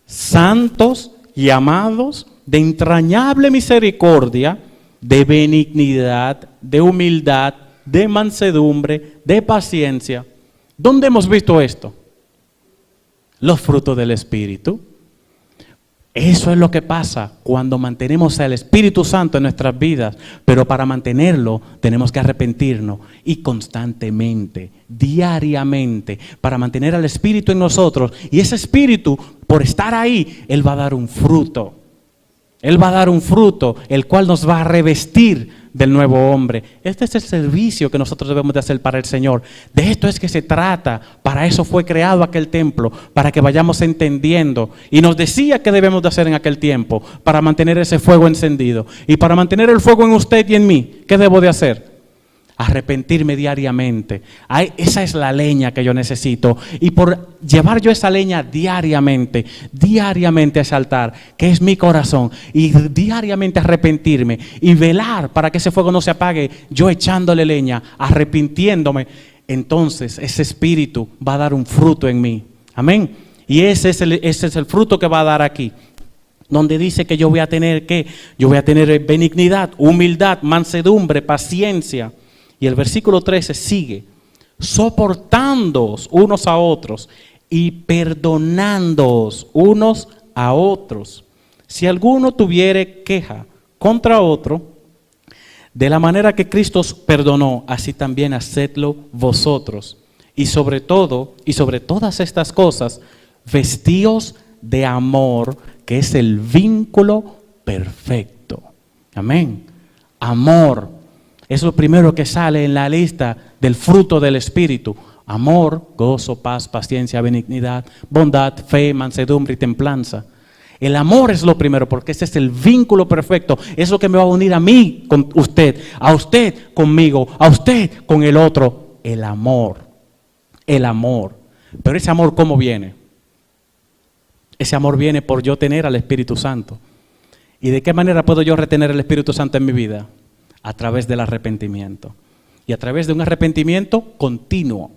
santos y amados, de entrañable misericordia, de benignidad, de humildad, de mansedumbre, de paciencia. ¿Dónde hemos visto esto? Los frutos del Espíritu. Eso es lo que pasa cuando mantenemos al Espíritu Santo en nuestras vidas, pero para mantenerlo tenemos que arrepentirnos y constantemente, diariamente, para mantener al Espíritu en nosotros. Y ese Espíritu, por estar ahí, Él va a dar un fruto. Él va a dar un fruto, el cual nos va a revestir del nuevo hombre. Este es el servicio que nosotros debemos de hacer para el Señor. De esto es que se trata. Para eso fue creado aquel templo, para que vayamos entendiendo. Y nos decía qué debemos de hacer en aquel tiempo, para mantener ese fuego encendido. Y para mantener el fuego en usted y en mí, ¿qué debo de hacer? Arrepentirme diariamente. Esa es la leña que yo necesito. Y por llevar yo esa leña diariamente a ese altar, que es mi corazón, y diariamente arrepentirme y velar para que ese fuego no se apague, yo echándole leña, arrepintiéndome, entonces ese espíritu va a dar un fruto en mí. Amén. Y ese es el fruto que va a dar aquí, donde dice que yo voy a tener ¿qué? Yo voy a tener benignidad, humildad, mansedumbre, paciencia. Y el versículo 13 sigue: soportándoos unos a otros y perdonándoos unos a otros, si alguno tuviere queja contra otro, de la manera que Cristo os perdonó, así también hacedlo vosotros. Y sobre todo, y sobre todas estas cosas, vestíos de amor, que es el vínculo perfecto. Amén. Amor. Es lo primero que sale en la lista del fruto del Espíritu: amor, gozo, paz, paciencia, benignidad, bondad, fe, mansedumbre y templanza. El amor es lo primero, porque ese es el vínculo perfecto. Es lo que me va a unir a mí con usted, a usted conmigo, a usted con el otro. El amor. El amor. Pero ese amor, ¿cómo viene? Ese amor viene por yo tener al Espíritu Santo. ¿Y de qué manera puedo yo retener el Espíritu Santo en mi vida? A través del arrepentimiento. Y a través de un arrepentimiento continuo.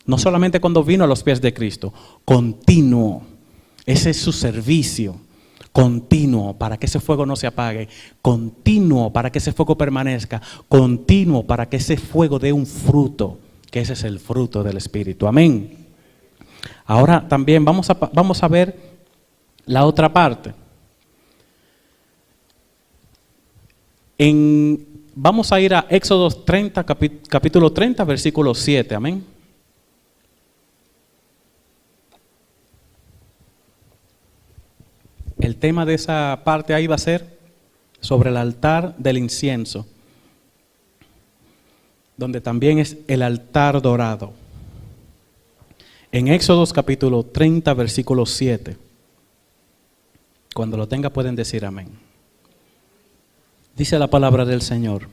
No solamente cuando vino a los pies de Cristo, continuo. Ese es su servicio. Continuo, para que ese fuego no se apague. Continuo, para que ese fuego permanezca. Continuo, para que ese fuego dé un fruto. Que ese es el fruto del Espíritu. Amén. Ahora también vamos a ver la otra parte. Vamos a ir a Éxodo 30, capítulo 30, versículo 7, amén. El tema de esa parte ahí va a ser sobre el altar del incienso, donde también es el altar dorado. En Éxodo capítulo 30, versículo 7. Cuando lo tenga pueden decir amén. Dice la palabra del Señor: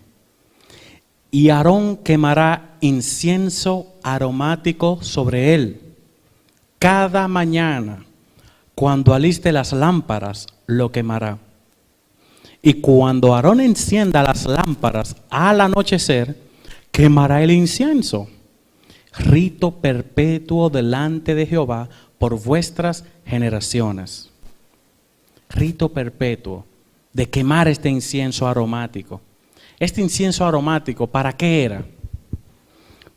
y Aarón quemará incienso aromático sobre él cada mañana, cuando aliste las lámparas lo quemará. Y cuando Aarón encienda las lámparas al anochecer, quemará el incienso. Rito perpetuo delante de Jehová por vuestras generaciones. Rito perpetuo de quemar este incienso aromático. Este incienso aromático, ¿para qué era?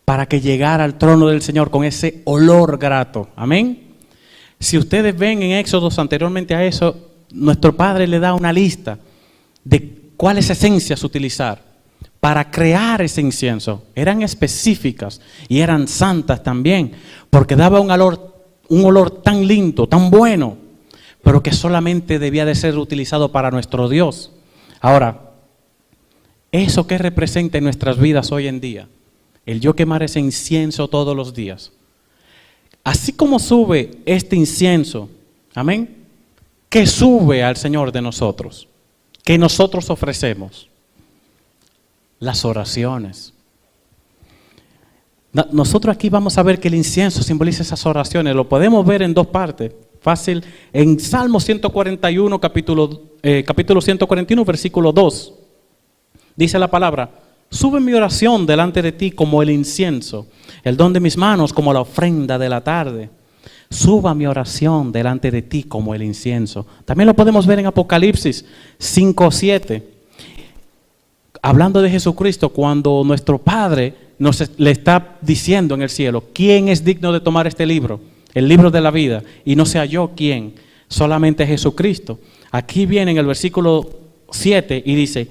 Para que llegara al trono del Señor con ese olor grato. Amén. Si ustedes ven en Éxodos anteriormente a eso, nuestro Padre le da una lista de cuáles esencias utilizar para crear ese incienso. Eran específicas y eran santas también, porque daba un olor tan lindo, tan bueno, pero que solamente debía de ser utilizado para nuestro Dios. Ahora, ¿eso qué representa en nuestras vidas hoy en día? El yo quemar ese incienso todos los días. Así como sube este incienso, amén, ¿qué sube al Señor de nosotros? ¿Qué nosotros ofrecemos? Las oraciones. Nosotros aquí vamos a ver que el incienso simboliza esas oraciones. Lo podemos ver en dos partes. Fácil. En Salmo 141, capítulo 141, versículo 2. Dice la palabra: sube mi oración delante de ti como el incienso, el don de mis manos como la ofrenda de la tarde. Suba mi oración delante de ti como el incienso. También lo podemos ver en Apocalipsis 5:7. Hablando de Jesucristo, cuando nuestro Padre le está diciendo en el cielo: ¿quién es digno de tomar este libro? El libro de la vida. Y no sea yo quien, solamente Jesucristo. Aquí viene en el versículo 7 y dice: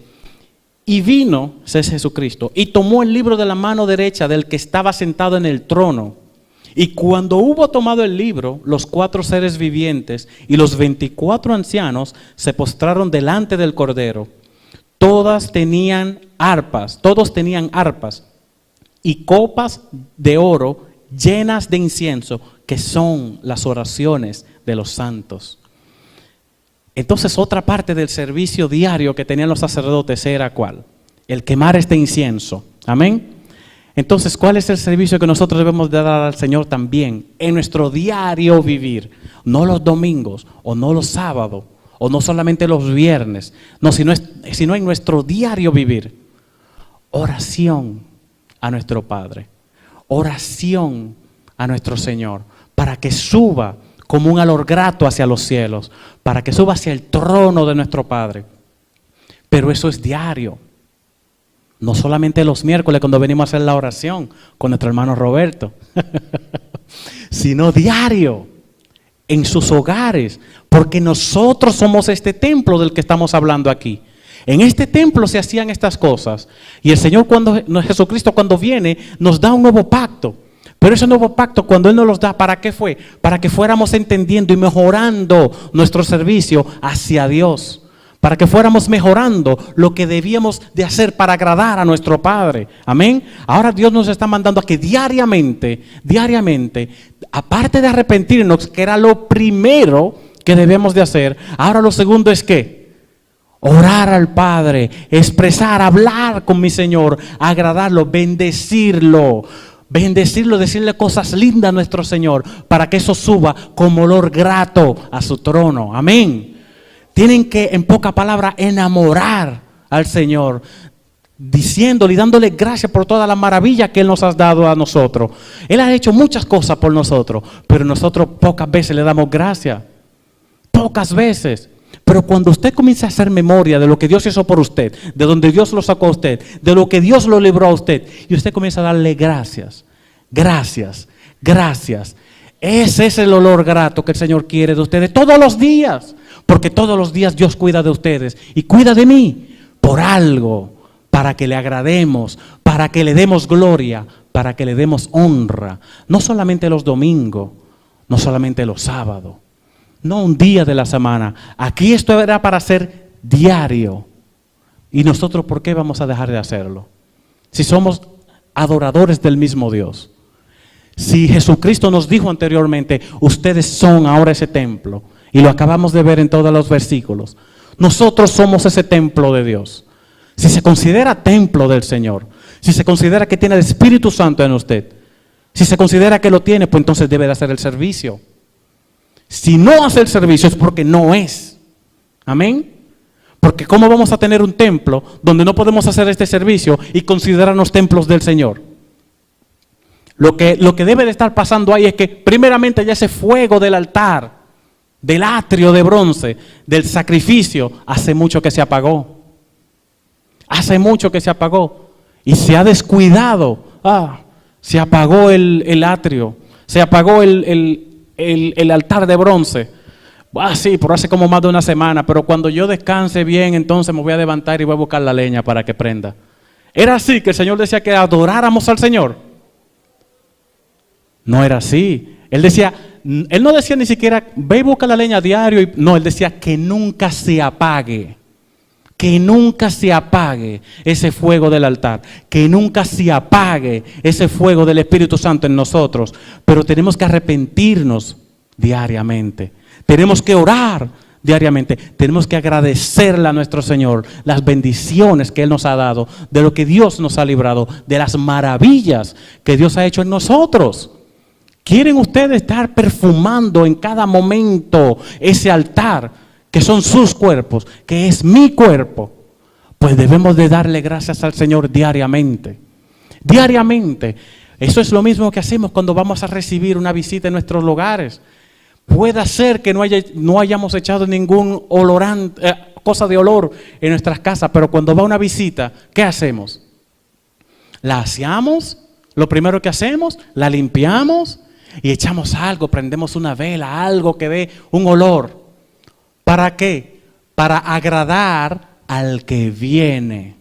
y vino, ese es Jesucristo, y tomó el libro de la mano derecha del que estaba sentado en el trono. Y cuando hubo tomado el libro, los 4 seres vivientes y los 24 ancianos se postraron delante del Cordero. Todos tenían arpas y copas de oro llenas de incienso, que son las oraciones de los santos. Entonces, otra parte del servicio diario que tenían los sacerdotes era ¿cuál? El quemar este incienso. Amén. Entonces, ¿cuál es el servicio que nosotros debemos de dar al Señor también en nuestro diario vivir? No los domingos o no los sábados o no solamente los viernes, no, sino en nuestro diario vivir. Oración a nuestro Padre, oración a nuestro Señor, para que suba como un olor grato hacia los cielos, para que suba hacia el trono de nuestro Padre. Pero eso es diario. No solamente los miércoles cuando venimos a hacer la oración con nuestro hermano Roberto, sino diario, en sus hogares, porque nosotros somos este templo del que estamos hablando aquí. En este templo se hacían estas cosas, y el Señor, Jesucristo cuando viene, nos da un nuevo pacto. Pero ese nuevo pacto, cuando Él nos los da, ¿para qué fue? Para que fuéramos entendiendo y mejorando nuestro servicio hacia Dios. Para que fuéramos mejorando lo que debíamos de hacer para agradar a nuestro Padre. Amén. Ahora Dios nos está mandando a que diariamente, aparte de arrepentirnos, que era lo primero que debemos de hacer, ahora lo segundo es ¿qué? Orar al Padre, expresar, hablar con mi Señor, agradarlo, bendecirlo, decirle cosas lindas a nuestro Señor, para que eso suba como olor grato a su trono. Amén. Tienen que, en poca palabra, enamorar al Señor, diciéndole y dándole gracias por toda la maravilla que Él nos ha dado a nosotros. Él ha hecho muchas cosas por nosotros, pero nosotros pocas veces le damos gracias. Pocas veces. Pero cuando usted comienza a hacer memoria de lo que Dios hizo por usted, de donde Dios lo sacó a usted, de lo que Dios lo libró a usted, y usted comienza a darle gracias, gracias, gracias. Ese es el olor grato que el Señor quiere de ustedes todos los días, porque todos los días Dios cuida de ustedes y cuida de mí por algo, para que le agrademos, para que le demos gloria, para que le demos honra, no solamente los domingos, no solamente los sábados, no un día de la semana. Aquí esto era para ser diario. ¿Y nosotros por qué vamos a dejar de hacerlo? Si somos adoradores del mismo Dios. Si Jesucristo nos dijo anteriormente, ustedes son ahora ese templo, y lo acabamos de ver en todos los versículos. Nosotros somos ese templo de Dios. Si se considera templo del Señor, si se considera que tiene el Espíritu Santo en usted, si se considera que lo tiene, pues entonces debe de hacer el servicio. Si no hace el servicio es porque no es. Amén. Porque ¿cómo vamos a tener un templo donde no podemos hacer este servicio y considerarnos templos del Señor? Lo que debe de estar pasando ahí es que primeramente ya ese fuego del altar, del atrio de bronce, del sacrificio, hace mucho que se apagó. Hace mucho que se apagó. Y se ha descuidado. Se apagó el atrio. Se apagó el altar de bronce. Sí, pero hace como más de una semana. Pero cuando yo descanse bien, entonces me voy a levantar y voy a buscar la leña para que prenda. ¿Era así que el Señor decía que adoráramos al Señor? No era así. Él no decía ni siquiera, ve y busca la leña a diario. No, Él decía que nunca se apague. Que nunca se apague ese fuego del altar. Que nunca se apague ese fuego del Espíritu Santo en nosotros. Pero tenemos que arrepentirnos diariamente. Tenemos que orar diariamente. Tenemos que agradecerle a nuestro Señor las bendiciones que Él nos ha dado, de lo que Dios nos ha librado, de las maravillas que Dios ha hecho en nosotros. ¿Quieren ustedes estar perfumando en cada momento ese altar que son sus cuerpos, que es mi cuerpo? Pues debemos de darle gracias al Señor diariamente. Diariamente. Eso es lo mismo que hacemos cuando vamos a recibir una visita en nuestros hogares. Puede ser que no hayamos echado ningún cosa de olor en nuestras casas, pero cuando va una visita, ¿qué hacemos? La aseamos, lo primero que hacemos, la limpiamos y echamos algo, prendemos una vela, algo que dé un olor. ¿Para qué? Para agradar al que viene.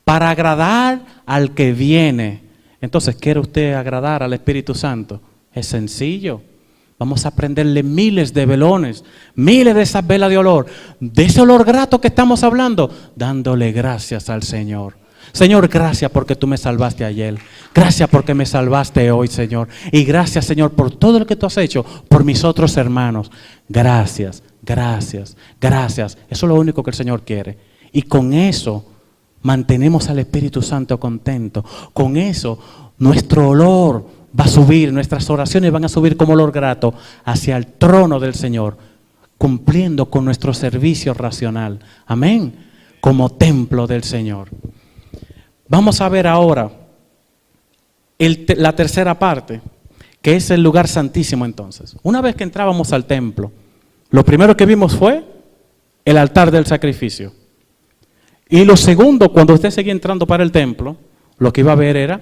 Para agradar al que viene. Entonces, ¿quiere usted agradar al Espíritu Santo? Es sencillo. Vamos a prenderle miles de velones, miles de esas velas de olor, de ese olor grato que estamos hablando, dándole gracias al Señor. Señor, gracias porque tú me salvaste ayer. Gracias porque me salvaste hoy, Señor. Y gracias, Señor, por todo lo que tú has hecho por mis otros hermanos. Gracias, gracias, gracias. Eso es lo único que el Señor quiere. Y con eso mantenemos al Espíritu Santo contento. Con eso nuestro olor va a subir, nuestras oraciones van a subir como olor grato hacia el trono del Señor, cumpliendo con nuestro servicio racional. Amén. Como templo del Señor. Vamos a ver ahora la tercera parte, que es el lugar santísimo entonces. Una vez que entrábamos al templo, lo primero que vimos fue el altar del sacrificio. Y lo segundo, cuando usted seguía entrando para el templo, lo que iba a ver era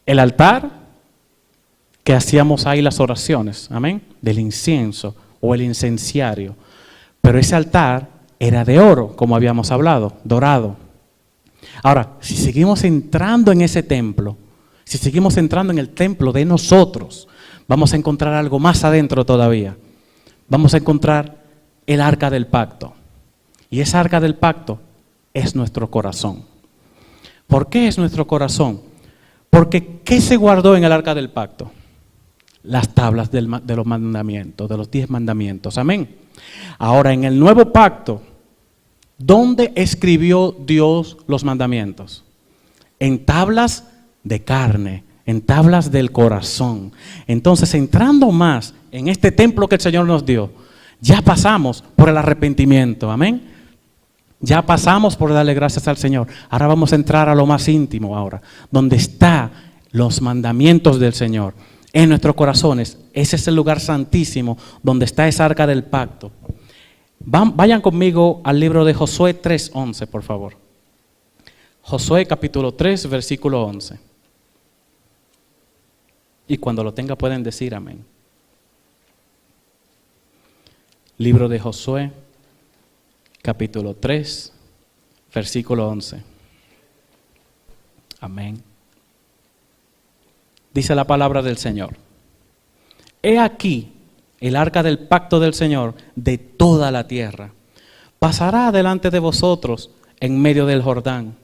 el altar que hacíamos ahí las oraciones, amén, del incienso o el incenciario. Pero ese altar era de oro, como habíamos hablado, dorado. Ahora, si seguimos entrando en ese templo, si seguimos entrando en el templo de nosotros, vamos a encontrar algo más adentro todavía. Vamos a encontrar el arca del pacto. Y esa arca del pacto es nuestro corazón. ¿Por qué es nuestro corazón? Porque ¿qué se guardó en el arca del pacto? Las tablas de los mandamientos, de los 10 mandamientos. Amén. Ahora, en el nuevo pacto, ¿dónde escribió Dios los mandamientos? En tablas de carne, en tablas del corazón. Entonces, entrando más en este templo que el Señor nos dio, ya pasamos por el arrepentimiento. Amén. Ya pasamos por darle gracias al Señor. Ahora vamos a entrar a lo más íntimo ahora, donde están los mandamientos del Señor. En nuestros corazones, ese es el lugar santísimo donde está esa arca del pacto. Vayan conmigo al libro de Josué 3:11, por favor. Josué capítulo 3, versículo 11. Y cuando lo tenga pueden decir amén. Libro de Josué capítulo 3, versículo 11. Amén. Dice la palabra del Señor. He aquí el arca del pacto del Señor de toda la tierra. Pasará delante de vosotros en medio del Jordán.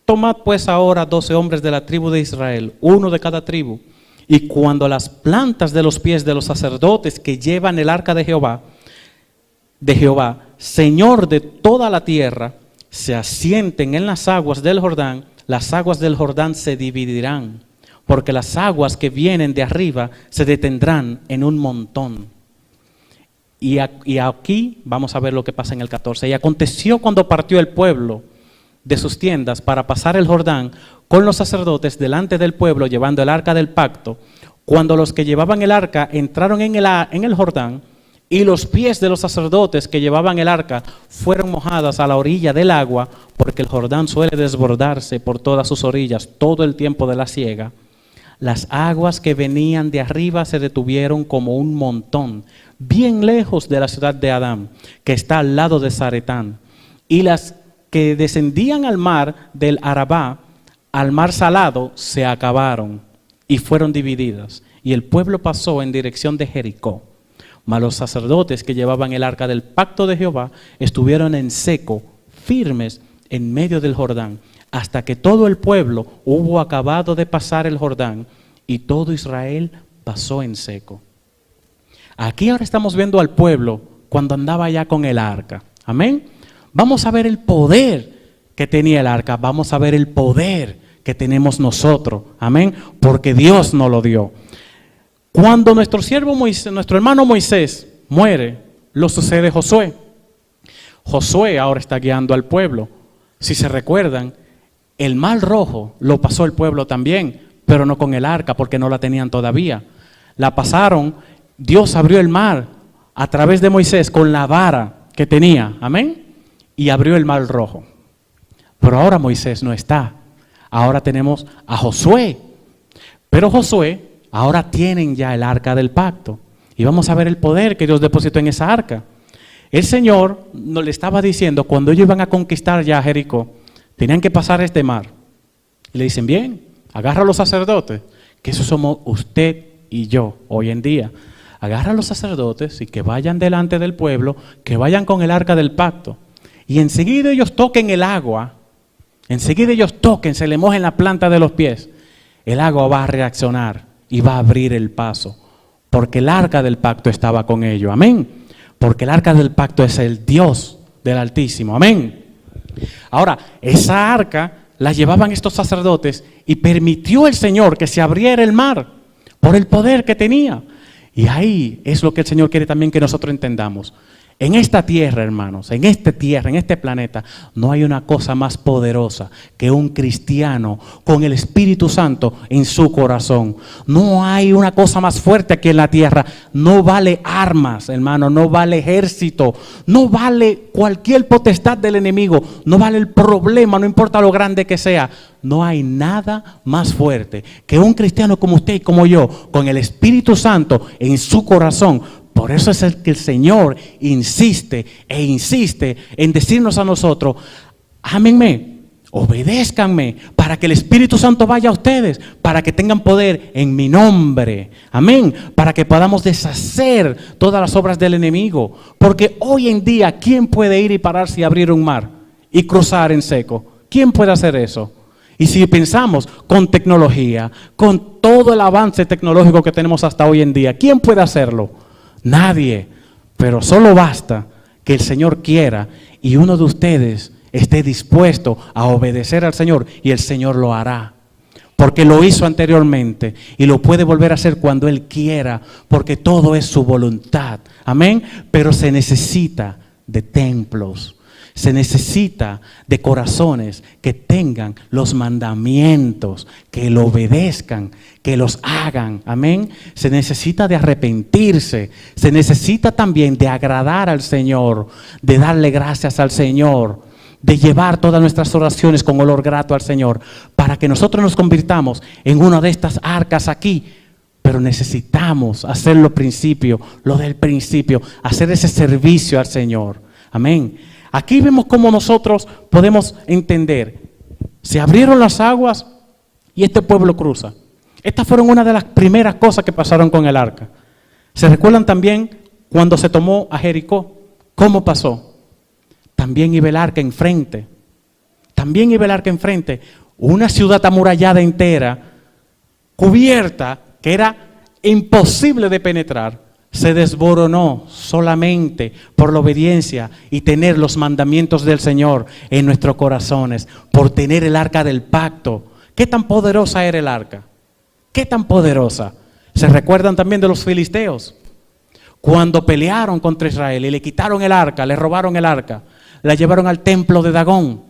Tomad pues ahora 12 hombres de la tribu de Israel, uno de cada tribu, y cuando las plantas de los pies de los sacerdotes que llevan el arca de Jehová, Señor de toda la tierra, se asienten en las aguas del Jordán, las aguas del Jordán se dividirán, porque las aguas que vienen de arriba se detendrán en un montón. Y aquí vamos a ver lo que pasa en el 14. Y aconteció cuando partió el pueblo de sus tiendas para pasar el Jordán con los sacerdotes delante del pueblo llevando el arca del pacto, cuando los que llevaban el arca entraron en el Jordán, y los pies de los sacerdotes que llevaban el arca fueron mojadas a la orilla del agua, porque el Jordán suele desbordarse por todas sus orillas todo el tiempo de la siega. Las aguas que venían de arriba se detuvieron como un montón, bien lejos de la ciudad de Adán, que está al lado de Zaretán. Y las que descendían al mar del Arabá, al mar salado, se acabaron y fueron divididas. Y el pueblo pasó en dirección de Jericó. Mas los sacerdotes que llevaban el arca del pacto de Jehová estuvieron en seco, firmes en medio del Jordán, hasta que todo el pueblo hubo acabado de pasar el Jordán y todo Israel pasó en seco. Aquí ahora estamos viendo al pueblo cuando andaba ya con el arca. Amén. Vamos a ver el poder que tenía el arca. Vamos a ver el poder que tenemos nosotros. Amén. Porque Dios nos lo dio. Cuando nuestro siervo Moisés, nuestro hermano Moisés muere, lo sucede Josué. Josué ahora está guiando al pueblo. Si se recuerdan, el mar rojo lo pasó el pueblo también, pero no con el arca porque no la tenían todavía. La pasaron, Dios abrió el mar a través de Moisés con la vara que tenía, amén, y abrió el mar rojo. Pero ahora Moisés no está, ahora tenemos a Josué, pero Josué ahora tienen ya el arca del pacto y vamos a ver el poder que Dios depositó en esa arca. El Señor nos le estaba diciendo cuando ellos iban a conquistar ya Jericó, tenían que pasar este mar. Y le dicen, bien, agarra a los sacerdotes, que esos somos usted y yo hoy en día. Agarra a los sacerdotes y que vayan delante del pueblo, que vayan con el arca del pacto. Y enseguida ellos toquen el agua, enseguida ellos toquen, se le mojen la planta de los pies. El agua va a reaccionar y va a abrir el paso, porque el arca del pacto estaba con ellos. Amén. Porque el arca del pacto es el Dios del Altísimo. Amén. Ahora, esa arca la llevaban estos sacerdotes y permitió el Señor que se abriera el mar por el poder que tenía. Y ahí es lo que el Señor quiere también que nosotros entendamos. En esta tierra, hermanos, en esta tierra, en este planeta, no hay una cosa más poderosa que un cristiano con el Espíritu Santo en su corazón. No hay una cosa más fuerte aquí en la tierra. No vale armas, hermano, no vale ejército, no vale cualquier potestad del enemigo, no vale el problema, no importa lo grande que sea. No hay nada más fuerte que un cristiano como usted y como yo, con el Espíritu Santo en su corazón. Por eso es el que el Señor insiste e insiste en decirnos a nosotros, ámenme, obedézcanme, para que el Espíritu Santo vaya a ustedes, para que tengan poder en mi nombre, amén, para que podamos deshacer todas las obras del enemigo. Porque hoy en día, ¿quién puede ir y pararse y abrir un mar y cruzar en seco? ¿Quién puede hacer eso? Y si pensamos con tecnología, con todo el avance tecnológico que tenemos hasta hoy en día, ¿quién puede hacerlo? Nadie, pero solo basta que el Señor quiera y uno de ustedes esté dispuesto a obedecer al Señor y el Señor lo hará. Porque lo hizo anteriormente y lo puede volver a hacer cuando Él quiera, porque todo es su voluntad. Amén. Pero se necesita de templos. Se necesita de corazones que tengan los mandamientos, que lo obedezcan, que los hagan. Amén. Se necesita de arrepentirse. Se necesita también de agradar al Señor, de darle gracias al Señor, de llevar todas nuestras oraciones con olor grato al Señor, para que nosotros nos convirtamos en una de estas arcas aquí. Pero necesitamos hacer lo del principio, hacer ese servicio al Señor. Amén. Aquí vemos cómo nosotros podemos entender. Se abrieron las aguas y este pueblo cruza. Estas fueron una de las primeras cosas que pasaron con el arca. ¿Se recuerdan también cuando se tomó a Jericó? ¿Cómo pasó? También iba el arca enfrente. También iba el arca enfrente. Una ciudad amurallada entera, cubierta, que era imposible de penetrar. Se desboronó solamente por la obediencia y tener los mandamientos del Señor en nuestros corazones, por tener el arca del pacto. ¿Qué tan poderosa era el arca? ¿Qué tan poderosa? ¿Se recuerdan también de los filisteos? Cuando pelearon contra Israel y le quitaron el arca, le robaron el arca, la llevaron al templo de Dagón.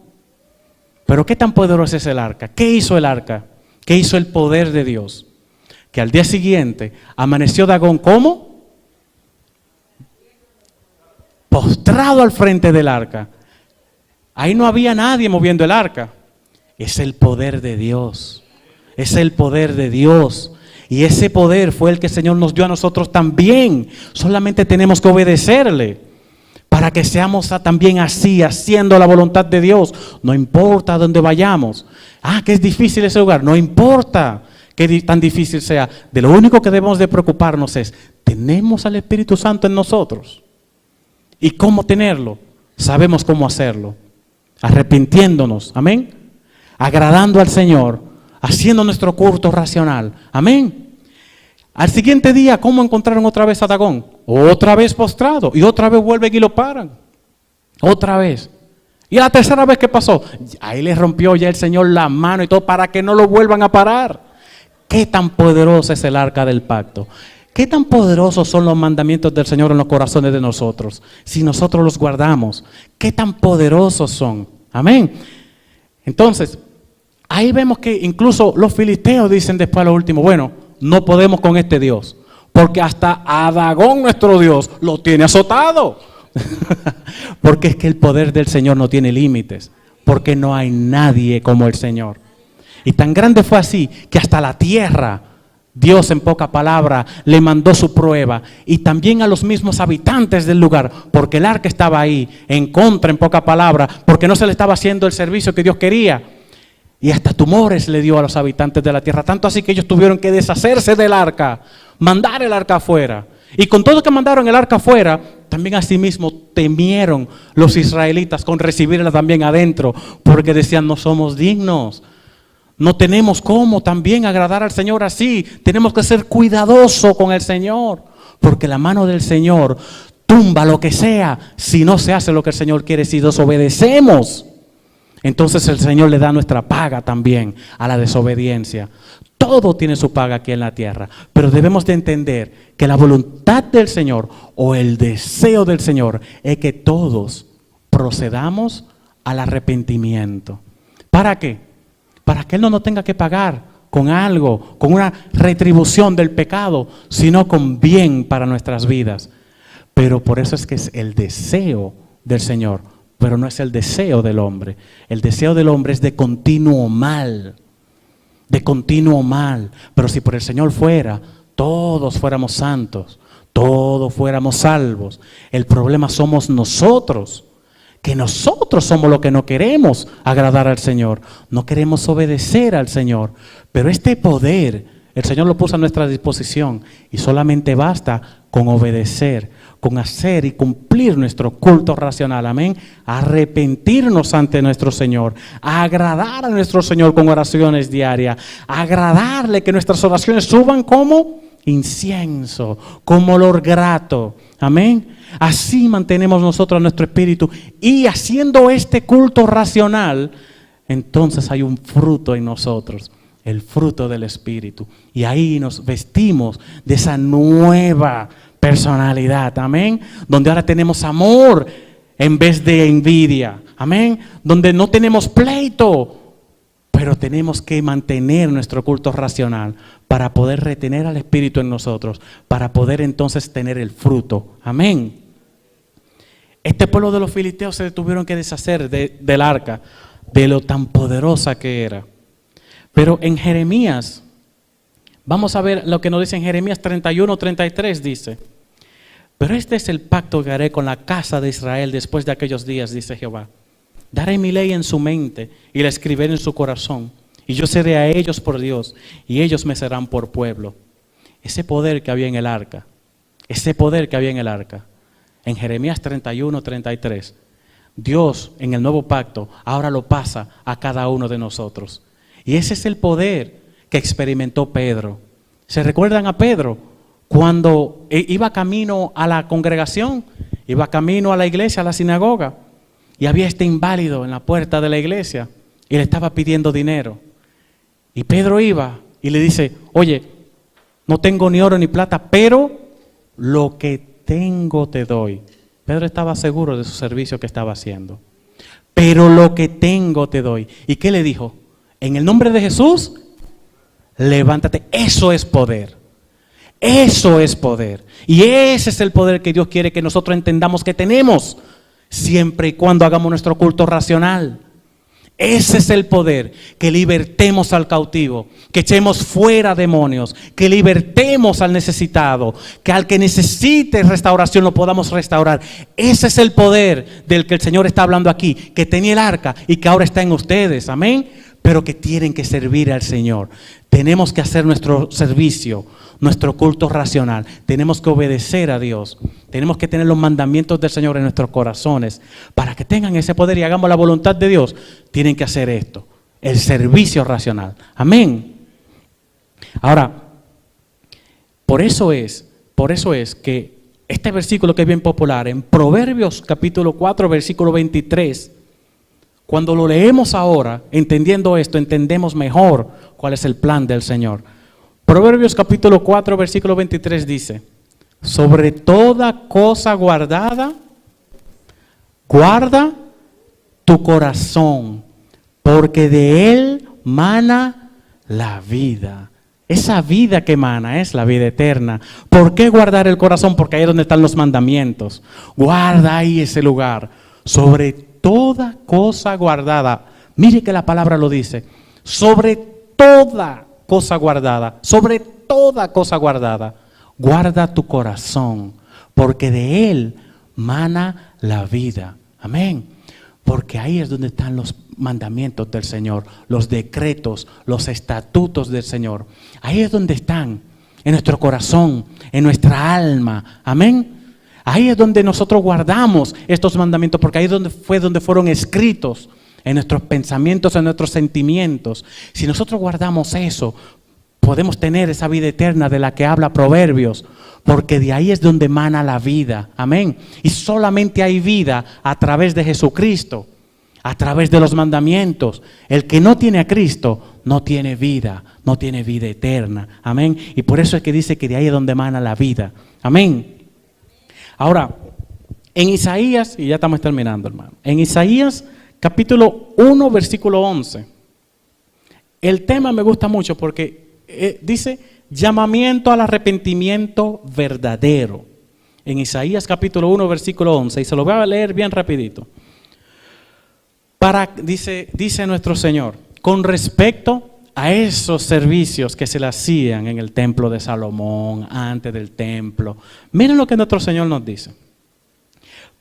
Pero ¿qué tan poderosa es el arca? ¿Qué hizo el arca? ¿Qué hizo el poder de Dios? Que al día siguiente amaneció Dagón, ¿cómo? Postrado al frente del arca. Ahí no había nadie moviendo el arca. Es el poder de Dios. Es el poder de Dios. Y ese poder fue el que el Señor nos dio a nosotros también. Solamente tenemos que obedecerle para para que seamos también así, haciendo la voluntad de Dios. No importa dónde vayamos. Que es difícil ese lugar. No importa que tan difícil sea. De lo único que debemos de preocuparnos es, ¿tenemos al Espíritu Santo en nosotros? ¿Y cómo tenerlo? Sabemos cómo hacerlo. Arrepintiéndonos, amén. Agradando al Señor, haciendo nuestro culto racional, amén. Al siguiente día, ¿cómo encontraron otra vez a Dagón? Otra vez postrado, y otra vez vuelven y lo paran. Otra vez. Y la tercera vez, ¿qué pasó? Ahí les rompió ya el Señor la mano y todo para que no lo vuelvan a parar. ¿Qué tan poderoso es el arca del pacto? ¿Qué tan poderosos son los mandamientos del Señor en los corazones de nosotros? Si nosotros los guardamos, ¿qué tan poderosos son? Amén. Entonces, ahí vemos que incluso los filisteos dicen después a lo último, bueno, no podemos con este Dios, porque hasta a Dagón nuestro Dios lo tiene azotado. Porque es que el poder del Señor no tiene límites, porque no hay nadie como el Señor. Y tan grande fue así que hasta la tierra, Dios en poca palabra le mandó su prueba, y también a los mismos habitantes del lugar, porque el arca estaba ahí en contra, en poca palabra, porque no se le estaba haciendo el servicio que Dios quería. Y hasta tumores le dio a los habitantes de la tierra. Tanto así que ellos tuvieron que deshacerse del arca, mandar el arca afuera. Y con todo que mandaron el arca afuera, también asimismo temieron los israelitas con recibirla también adentro. Porque decían, no somos dignos. No tenemos cómo también agradar al Señor así. Tenemos que ser cuidadosos con el Señor. Porque la mano del Señor tumba lo que sea si no se hace lo que el Señor quiere, si desobedecemos. Entonces el Señor le da nuestra paga también a la desobediencia. Todo tiene su paga aquí en la tierra, pero debemos de entender que la voluntad del Señor o el deseo del Señor es que todos procedamos al arrepentimiento. ¿Para qué? Para que Él no nos tenga que pagar con algo, con una retribución del pecado, sino con bien para nuestras vidas. Pero por eso es que es el deseo del Señor. Pero no es el deseo del hombre. El deseo del hombre es de continuo mal. De continuo mal. Pero si por el Señor fuera, todos fuéramos santos, todos fuéramos salvos. El problema somos nosotros. Que nosotros somos los que no queremos agradar al Señor. No queremos obedecer al Señor. Pero este poder, el Señor lo puso a nuestra disposición. Y solamente basta con obedecer, con hacer y cumplir nuestro culto racional, amén, arrepentirnos ante nuestro Señor, agradar a nuestro Señor con oraciones diarias, agradarle que nuestras oraciones suban como incienso, como olor grato, amén. Así mantenemos nosotros nuestro espíritu, y haciendo este culto racional, entonces hay un fruto en nosotros. El fruto del Espíritu. Y ahí nos vestimos de esa nueva personalidad, amén. Donde ahora tenemos amor en vez de envidia, amén. Donde no tenemos pleito, pero tenemos que mantener nuestro culto racional para poder retener al Espíritu en nosotros, para poder entonces tener el fruto, amén. Este pueblo de los filisteos se tuvieron que deshacer del arca, de lo tan poderosa que era. Pero en Jeremías, vamos a ver lo que nos dice en Jeremías 31:33, dice: pero este es el pacto que haré con la casa de Israel después de aquellos días, dice Jehová. Daré mi ley en su mente y la escribiré en su corazón, y yo seré a ellos por Dios, y ellos me serán por pueblo. Ese poder que había en el arca, en Jeremías 31:33, Dios en el nuevo pacto ahora lo pasa a cada uno de nosotros. Y ese es el poder que experimentó Pedro. ¿Se recuerdan a Pedro? Cuando iba camino a la congregación, iba camino a la iglesia, a la sinagoga, y había este inválido en la puerta de la iglesia y le estaba pidiendo dinero. Y Pedro iba y le dice: oye, no tengo ni oro ni plata, pero lo que tengo te doy. Pedro estaba seguro de su servicio que estaba haciendo. Pero lo que tengo te doy. ¿Y qué le dijo? En el nombre de Jesús, levántate. Eso es poder. Eso es poder. Y ese es el poder que Dios quiere que nosotros entendamos que tenemos, siempre y cuando hagamos nuestro culto racional. Ese es el poder, que libertemos al cautivo, que echemos fuera demonios, que libertemos al necesitado, que al que necesite restauración lo podamos restaurar. Ese es el poder del que el Señor está hablando aquí, que tenía el arca y que ahora está en ustedes, amén, pero que tienen que servir al Señor. Tenemos que hacer nuestro servicio, nuestro culto racional, tenemos que obedecer a Dios, tenemos que tener los mandamientos del Señor en nuestros corazones. Para que tengan ese poder y hagamos la voluntad de Dios, tienen que hacer esto, el servicio racional, amén. Ahora, por eso es que este versículo que es bien popular, en Proverbios capítulo 4, versículo 23, cuando lo leemos ahora, entendiendo esto, entendemos mejor cuál es el plan del Señor. Proverbios capítulo 4, versículo 23 dice: sobre toda cosa guardada, guarda tu corazón, porque de él mana la vida. Esa vida que emana es la vida eterna. ¿Por qué guardar el corazón? Porque ahí es donde están los mandamientos. Guarda ahí ese lugar. Sobre toda cosa guardada. Mire que la palabra lo dice. Sobre toda cosa guardada. Sobre toda cosa guardada. Guarda tu corazón. Porque de él mana la vida. Amén. Porque ahí es donde están los mandamientos del Señor, los decretos, los estatutos del Señor. Ahí es donde están, en nuestro corazón, en nuestra alma. Amén. Ahí es donde nosotros guardamos estos mandamientos, porque ahí es donde fueron escritos, en nuestros pensamientos, en nuestros sentimientos. Si nosotros guardamos eso, podemos tener esa vida eterna de la que habla Proverbios, porque de ahí es donde emana la vida. Amén. Y solamente hay vida a través de Jesucristo, a través de los mandamientos. El que no tiene a Cristo no tiene vida eterna. Amén. Y por eso es que dice que de ahí es donde emana la vida. Amén. Ahora, en Isaías, y ya estamos terminando, hermano. En Isaías capítulo 1, versículo 11. El tema me gusta mucho porque dice llamamiento al arrepentimiento verdadero. En Isaías capítulo 1, versículo 11. Y se lo voy a leer bien rapidito. Dice nuestro Señor, con respecto a esos servicios que se le hacían en el templo de Salomón, antes del templo. Miren lo que nuestro Señor nos dice.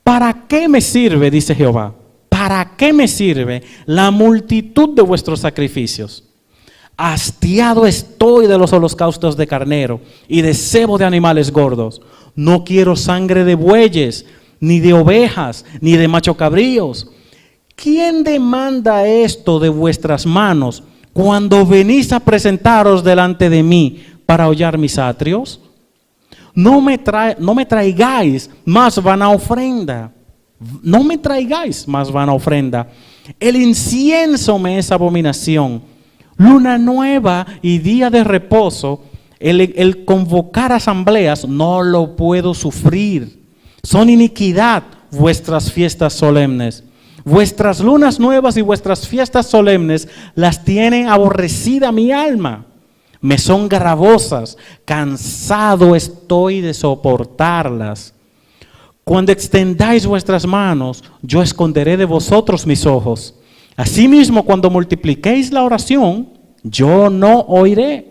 ¿Para qué me sirve, dice Jehová? ¿Para qué me sirve la multitud de vuestros sacrificios? Hastiado estoy de los holocaustos de carnero y de cebo de animales gordos. No quiero sangre de bueyes, ni de ovejas, ni de macho cabríos. ¿Quién demanda esto de vuestras manos cuando venís a presentaros delante de mí para hollar mis atrios? No me traigáis más vana ofrenda. No me traigáis más vana ofrenda. El incienso me es abominación. Luna nueva y día de reposo, el convocar asambleas, no lo puedo sufrir. Son iniquidad vuestras fiestas solemnes. Vuestras lunas nuevas y vuestras fiestas solemnes las tiene aborrecida mi alma. Me son gravosas, cansado estoy de soportarlas. Cuando extendáis vuestras manos, yo esconderé de vosotros mis ojos. Asimismo, cuando multipliquéis la oración, yo no oiré.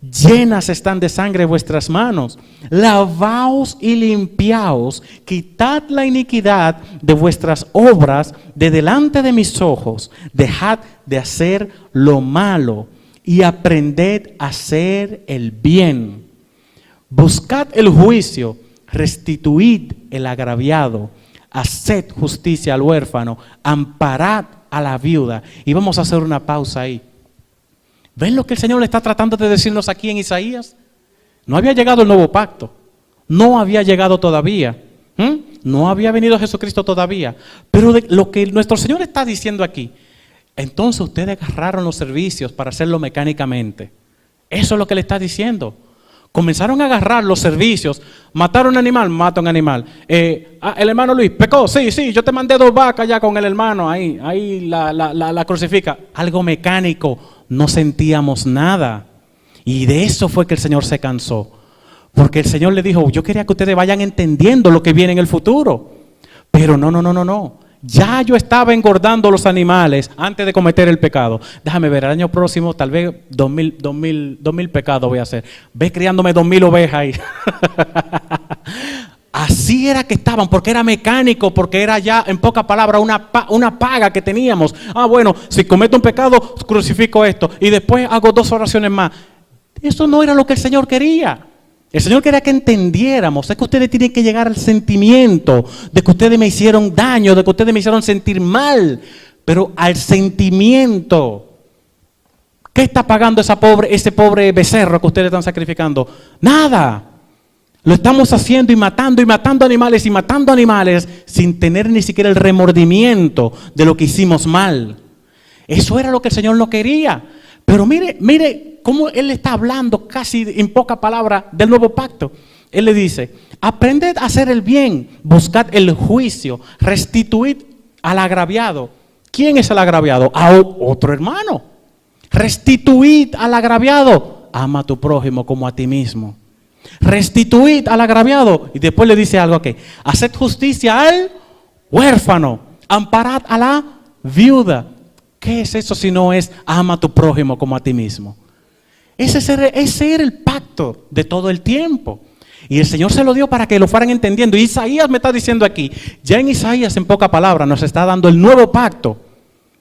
Llenas están de sangre vuestras manos. Lavaos y limpiaos. Quitad la iniquidad de vuestras obras de delante de mis ojos. Dejad de hacer lo malo y aprended a hacer el bien. Buscad el juicio, restituid el agraviado, haced justicia al huérfano, amparad a la viuda. Y vamos a hacer una pausa ahí. ¿Ven lo que el Señor le está tratando de decirnos aquí en Isaías? No había llegado el nuevo pacto. No había llegado todavía. No había venido Jesucristo todavía. Pero lo que nuestro Señor está diciendo aquí, entonces ustedes agarraron los servicios para hacerlo mecánicamente. Eso es lo que le está diciendo. Comenzaron a agarrar los servicios. Matar a un animal, mata a un animal. El hermano Luis pecó, sí, yo te mandé 2 vacas ya con el hermano, ahí la crucifica. Algo mecánico, no sentíamos nada. Y de eso fue que el Señor se cansó. Porque el Señor le dijo, yo quería que ustedes vayan entendiendo lo que viene en el futuro. Pero no. Ya yo estaba engordando los animales antes de cometer el pecado. Déjame ver, el año próximo tal vez 2000 pecados voy a hacer. Ve criándome 2000 ovejas ahí. Así era que estaban, porque era mecánico, porque era ya, en pocas palabras, una paga que teníamos. Bueno, si cometo un pecado, crucifico esto y después hago 2 oraciones más. Eso no era lo que el Señor quería. El Señor quería que entendiéramos. Es que ustedes tienen que llegar al sentimiento de que ustedes me hicieron daño, de que ustedes me hicieron sentir mal, pero al sentimiento. ¿Qué está pagando ese pobre becerro que ustedes están sacrificando? Nada. Lo estamos haciendo y matando animales sin tener ni siquiera el remordimiento de lo que hicimos mal. Eso era lo que el Señor no quería. Pero mire cómo Él está hablando casi en pocas palabras del nuevo pacto. Él le dice, aprended a hacer el bien, buscad el juicio, restituid al agraviado. ¿Quién es el agraviado? A otro hermano. Restituid al agraviado. Ama a tu prójimo como a ti mismo. Restituid al agraviado. Y después le dice algo aquí. Haced justicia al huérfano. Amparad a la viuda. ¿Qué es eso si no es ama a tu prójimo como a ti mismo? Ese era el pacto de todo el tiempo. Y el Señor se lo dio para que lo fueran entendiendo. Y Isaías me está diciendo aquí, ya en Isaías en pocas palabras nos está dando el nuevo pacto.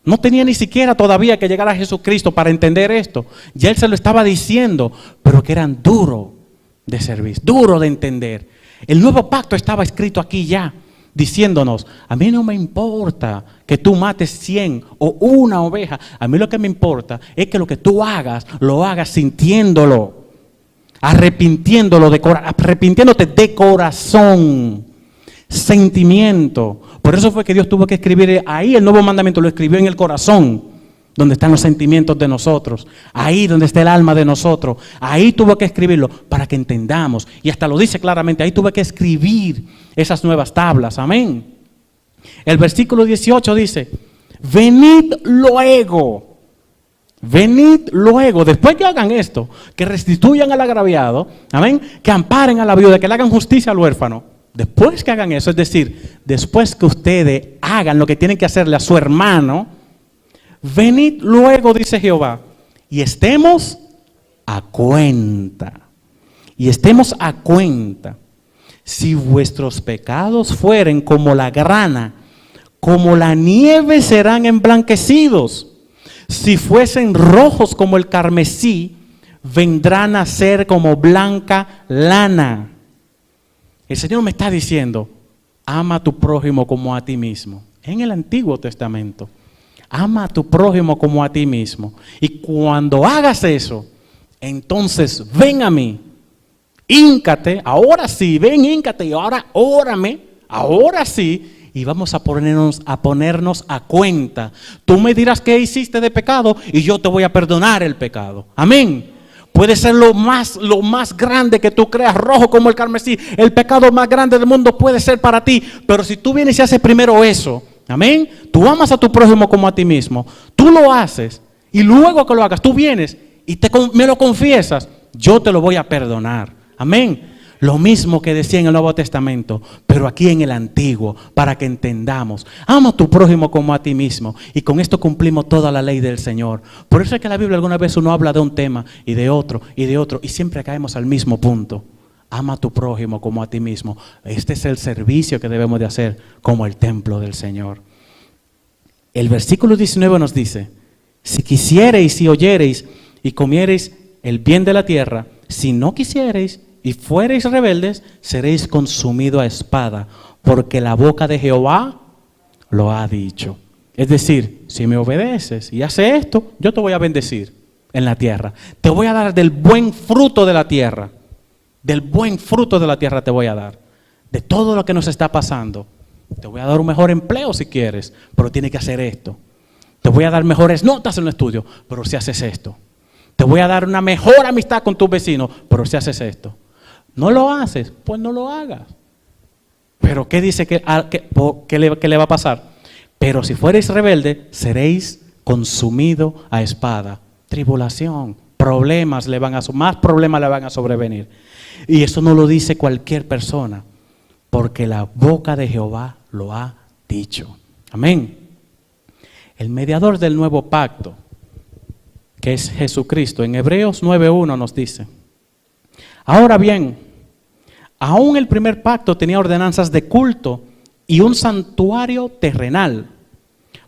No tenía ni siquiera todavía que llegar a Jesucristo para entender esto. Ya Él se lo estaba diciendo, pero que eran duros de servir, duro de entender. El nuevo pacto estaba escrito aquí ya, diciéndonos, a mí no me importa que tú mates 100 o una oveja, a mí lo que me importa es que lo que tú hagas, lo hagas sintiéndolo, arrepintiéndote de corazón, sentimiento. Por eso fue que Dios tuvo que escribir ahí el nuevo mandamiento, lo escribió en el corazón, donde están los sentimientos de nosotros, ahí donde está el alma de nosotros, ahí tuvo que escribirlo para que entendamos, y hasta lo dice claramente, ahí tuve que escribir esas nuevas tablas, amén. El versículo 18 dice, venid luego, después que hagan esto, que restituyan al agraviado, amén, que amparen a la viuda, que le hagan justicia al huérfano, después que hagan eso, es decir, después que ustedes hagan lo que tienen que hacerle a su hermano, venid luego, dice Jehová, y estemos a cuenta. Si vuestros pecados fueren como la grana, como la nieve serán emblanquecidos. Si fuesen rojos como el carmesí, vendrán a ser como blanca lana. El Señor me está diciendo, ama a tu prójimo como a ti mismo. En el Antiguo Testamento. Ama a tu prójimo como a ti mismo. Y cuando hagas eso, entonces ven a mí. Híncate, ahora sí, ven, híncate y ahora órame, ahora sí. Y vamos a ponernos a cuenta. Tú me dirás qué hiciste de pecado y yo te voy a perdonar el pecado. Amén. Puede ser lo más grande que tú creas, rojo como el carmesí. El pecado más grande del mundo puede ser para ti. Pero si tú vienes y haces primero eso, amén, tú amas a tu prójimo como a ti mismo, tú lo haces y luego que lo hagas, tú vienes y me lo confiesas, yo te lo voy a perdonar, amén. Lo mismo que decía en el Nuevo Testamento, pero aquí en el Antiguo, para que entendamos, ama a tu prójimo como a ti mismo, y con esto cumplimos toda la ley del Señor. Por eso es que la Biblia alguna vez uno habla de un tema y de otro, y siempre caemos al mismo punto. Ama a tu prójimo como a ti mismo. Este es el servicio que debemos de hacer como el templo del Señor. El versículo 19 nos dice, si quisiereis y oyereis y comiereis el bien de la tierra, si no quisiereis y fuereis rebeldes, seréis consumidos a espada, porque la boca de Jehová lo ha dicho. Es decir, si me obedeces y haces esto, yo te voy a bendecir en la tierra. Te voy a dar del buen fruto de la tierra. Del buen fruto de la tierra te voy a dar. De todo lo que nos está pasando. Te voy a dar un mejor empleo si quieres, pero tienes que hacer esto. Te voy a dar mejores notas en el estudio, pero si haces esto. Te voy a dar una mejor amistad con tus vecinos, pero si haces esto. ¿No lo haces? Pues no lo hagas. Pero ¿qué dice que le va a pasar? Pero si fuereis rebelde, seréis consumidos a espada. Tribulación, problemas más problemas le van a sobrevenir. Y eso no lo dice cualquier persona, porque la boca de Jehová lo ha dicho. Amén. El mediador del nuevo pacto, que es Jesucristo, en Hebreos 9:1 nos dice: ahora bien, aún el primer pacto tenía ordenanzas de culto y un santuario terrenal,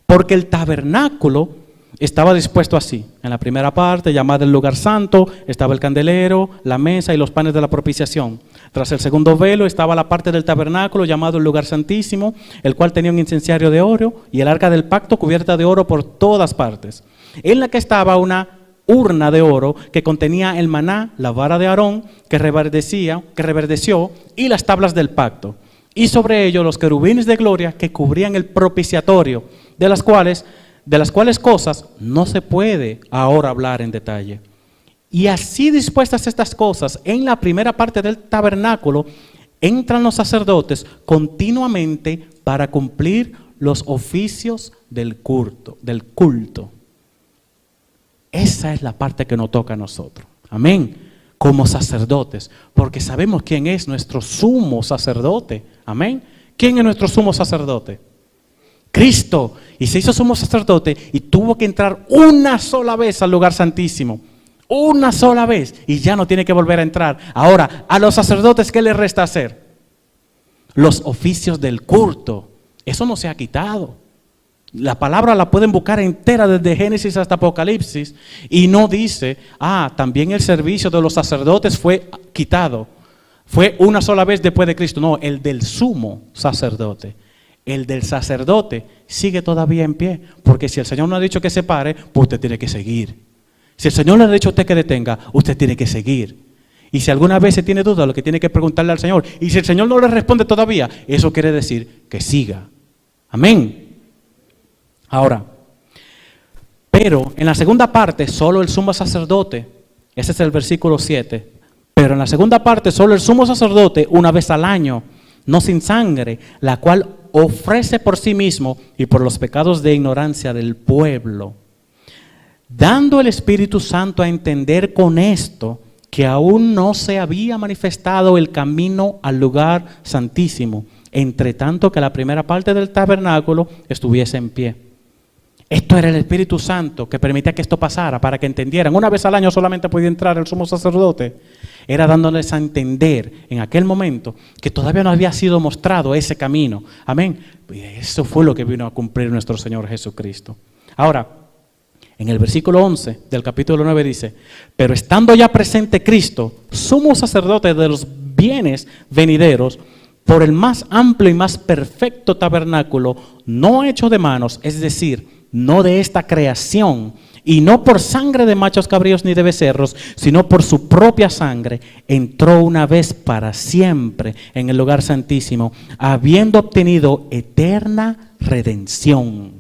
porque el tabernáculo estaba dispuesto así. En la primera parte, llamada el lugar santo, estaba el candelero, la mesa y los panes de la propiciación. Tras el segundo velo estaba la parte del tabernáculo llamado el lugar santísimo, el cual tenía un incensario de oro y el arca del pacto cubierta de oro por todas partes, en la que estaba una urna de oro que contenía el maná, la vara de Aarón que reverdeció y las tablas del pacto, y sobre ello los querubines de gloria que cubrían el propiciatorio, de las cuales cosas no se puede ahora hablar en detalle. Y así dispuestas estas cosas, en la primera parte del tabernáculo entran los sacerdotes continuamente para cumplir los oficios del culto. Esa es la parte que nos toca a nosotros. Amén. Como sacerdotes, porque sabemos quién es nuestro sumo sacerdote. Amén. ¿Quién es nuestro sumo sacerdote? Cristo. Y se hizo sumo sacerdote y tuvo que entrar una sola vez al lugar santísimo. Una sola vez. Y ya no tiene que volver a entrar. Ahora, a los sacerdotes, ¿qué les resta hacer? Los oficios del culto. Eso no se ha quitado. La palabra la pueden buscar entera desde Génesis hasta Apocalipsis. Y no dice, también el servicio de los sacerdotes fue quitado. Fue una sola vez después de Cristo. No, el del sumo sacerdote. El del sacerdote sigue todavía en pie, porque si el Señor no ha dicho que se pare, pues usted tiene que seguir. Si el Señor le ha dicho a usted que detenga, usted tiene que seguir. Y si alguna vez se tiene duda, lo que tiene que preguntarle al Señor. Y si el Señor no le responde todavía, eso quiere decir que siga. Amén. Ahora, pero en la segunda parte, solo el sumo sacerdote, ese es el versículo 7, pero en la segunda parte, solo el sumo sacerdote, una vez al año, no sin sangre, la cual ofrece por sí mismo y por los pecados de ignorancia del pueblo, dando el Espíritu Santo a entender con esto que aún no se había manifestado el camino al lugar santísimo, entre tanto que la primera parte del tabernáculo estuviese en pie. Esto era el Espíritu Santo que permitía que esto pasara, para que entendieran. Una vez al año solamente podía entrar el sumo sacerdote. Era dándoles a entender en aquel momento que todavía no había sido mostrado ese camino. Amén. Y eso fue lo que vino a cumplir nuestro Señor Jesucristo. Ahora, en el versículo 11 del capítulo 9 dice: pero estando ya presente Cristo, sumo sacerdote de los bienes venideros, por el más amplio y más perfecto tabernáculo, no hecho de manos, es decir, no de esta creación, y no por sangre de machos cabríos ni de becerros, sino por su propia sangre, entró una vez para siempre en el lugar santísimo, habiendo obtenido eterna redención.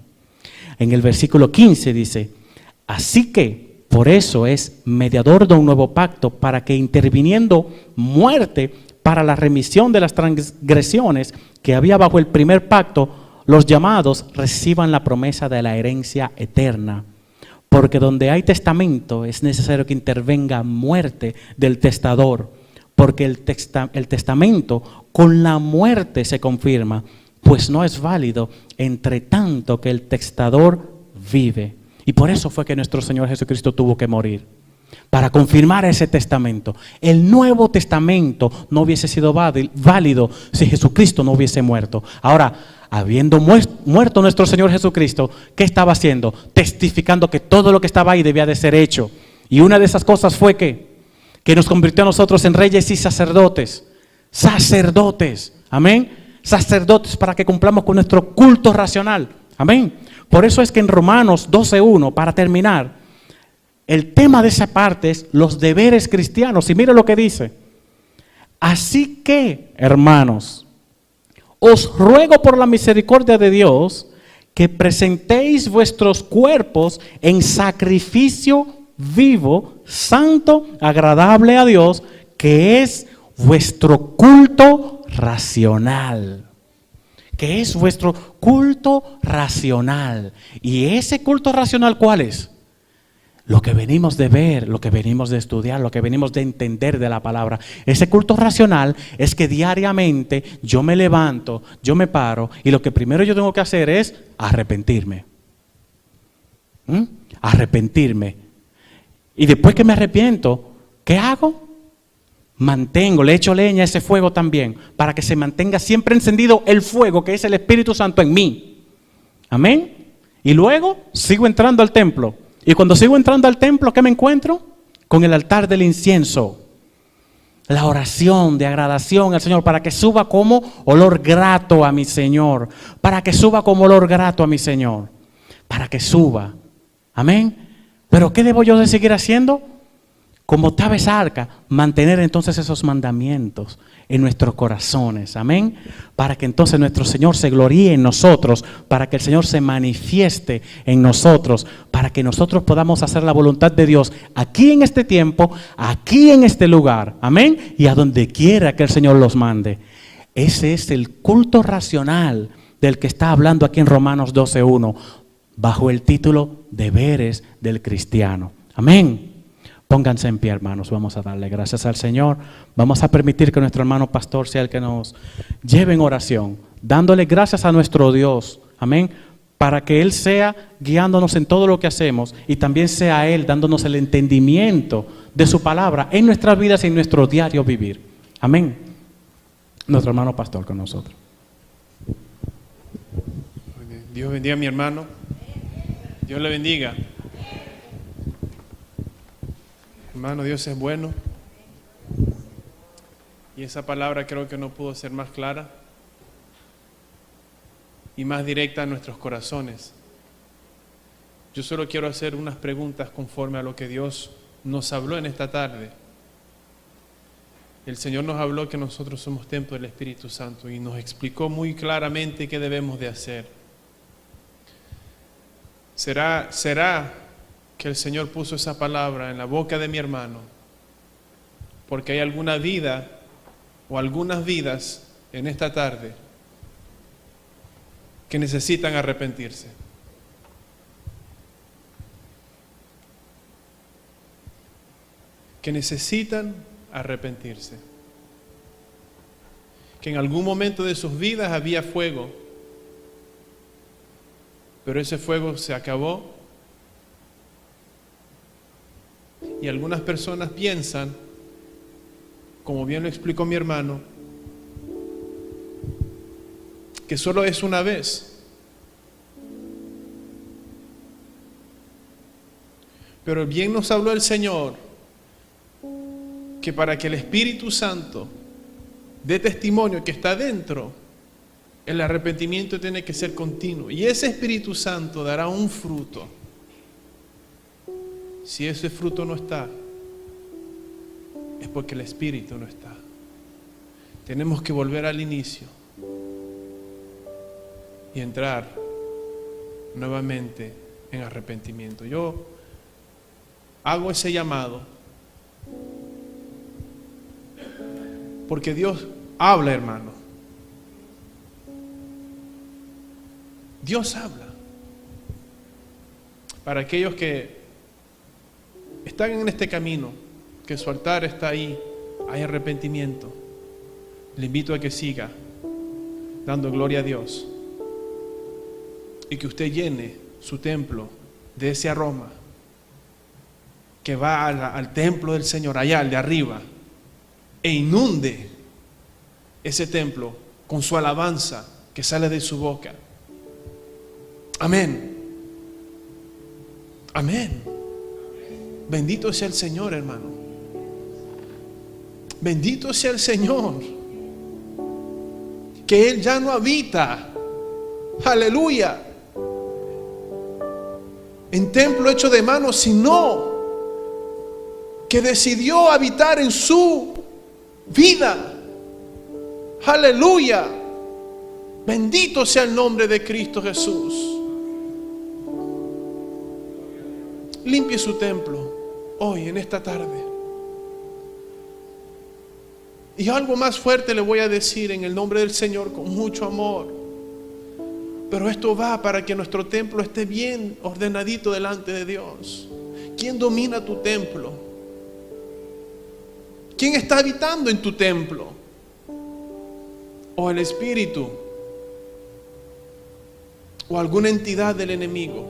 En el versículo 15 dice: así que por eso es mediador de un nuevo pacto, para que interviniendo muerte para la remisión de las transgresiones que había bajo el primer pacto, los llamados reciban la promesa de la herencia eterna. Porque donde hay testamento es necesario que intervenga muerte del testador, porque el testamento con la muerte se confirma, pues no es válido entre tanto que el testador vive. Y por eso fue que nuestro Señor Jesucristo tuvo que morir, para confirmar ese testamento. El Nuevo Testamento no hubiese sido válido si Jesucristo no hubiese muerto. Ahora, habiendo muerto nuestro Señor Jesucristo, ¿qué estaba haciendo? Testificando que todo lo que estaba ahí debía de ser hecho. Y una de esas cosas fue que nos convirtió a nosotros en reyes y sacerdotes. Sacerdotes, amén. Sacerdotes para que cumplamos con nuestro culto racional, amén. Por eso es que en Romanos 12:1, para terminar, el tema de esa parte es los deberes cristianos. Y mire lo que dice: así que, hermanos, os ruego por la misericordia de Dios que presentéis vuestros cuerpos en sacrificio vivo, santo, agradable a Dios, que es vuestro culto racional. Que es vuestro culto racional. ¿Y ese culto racional cuál es? lo que venimos de ver, lo que venimos de estudiar, lo que venimos de entender de la palabra. Ese culto racional es que diariamente yo me levanto, yo me paro y lo que primero yo tengo que hacer es arrepentirme. Arrepentirme. Y después que me arrepiento, ¿qué hago? Mantengo, le echo leña a ese fuego también, para que se mantenga siempre encendido el fuego que es el Espíritu Santo en mí. Amén. Y luego sigo entrando al templo. Y cuando sigo entrando al templo, ¿qué me encuentro? Con el altar del incienso. La oración de agradación al Señor para que suba como olor grato a mi Señor. Para que suba como olor grato a mi Señor. Para que suba. Amén. Pero ¿qué debo yo de seguir haciendo? Como estaba esa arca, mantener entonces esos mandamientos en nuestros corazones, amén, para que entonces nuestro Señor se gloríe en nosotros, para que el Señor se manifieste en nosotros, para que nosotros podamos hacer la voluntad de Dios aquí en este tiempo, aquí en este lugar, amén, y a donde quiera que el Señor los mande. Ese es el culto racional del que está hablando aquí en Romanos 12:1, bajo el título Deberes del cristiano, amén. Pónganse en pie, hermanos, vamos a darle gracias al Señor. Vamos a permitir que nuestro hermano pastor sea el que nos lleve en oración, dándole gracias a nuestro Dios, amén, para que Él sea guiándonos en todo lo que hacemos y también sea Él dándonos el entendimiento de su palabra en nuestras vidas y en nuestro diario vivir. Amén. Nuestro hermano pastor con nosotros. Dios bendiga a mi hermano. Dios le bendiga. Hermano, Dios es bueno. Y esa palabra creo que no pudo ser más clara y más directa a nuestros corazones. Yo solo quiero hacer unas preguntas conforme a lo que Dios nos habló en esta tarde. El Señor nos habló que nosotros somos templo del Espíritu Santo y nos explicó muy claramente qué debemos de hacer. ¿Será que el Señor puso esa palabra en la boca de mi hermano porque hay alguna vida o algunas vidas en esta tarde que necesitan arrepentirse? Que necesitan arrepentirse. Que en algún momento de sus vidas había fuego, pero ese fuego se acabó. Y algunas personas piensan, como bien lo explicó mi hermano, que solo es una vez. Pero bien nos habló el Señor que para que el Espíritu Santo dé testimonio que está dentro, el arrepentimiento tiene que ser continuo. Y ese Espíritu Santo dará un fruto. Si ese fruto no está, es porque el Espíritu no está. Tenemos que volver al inicio y entrar nuevamente en arrepentimiento. Yo hago ese llamado porque Dios habla, hermano. Dios habla. Para aquellos que están en este camino, que su altar está ahí, hay arrepentimiento, le invito a que siga dando gloria a Dios y que usted llene su templo de ese aroma que va al templo del Señor, allá, al de arriba, e inunde ese templo con su alabanza que sale de su boca. Amén. Amén. Bendito sea el Señor, hermano. Bendito sea el Señor. Que Él ya no habita, aleluya, en templo hecho de manos, sino que decidió habitar en su vida. Aleluya. Bendito sea el nombre de Cristo Jesús. Limpie su templo hoy, en esta tarde. Y algo más fuerte le voy a decir en el nombre del Señor con mucho amor. Pero esto va para que nuestro templo esté bien ordenadito delante de Dios. ¿Quién domina tu templo? ¿Quién está habitando en tu templo? ¿O el espíritu? ¿O alguna entidad del enemigo?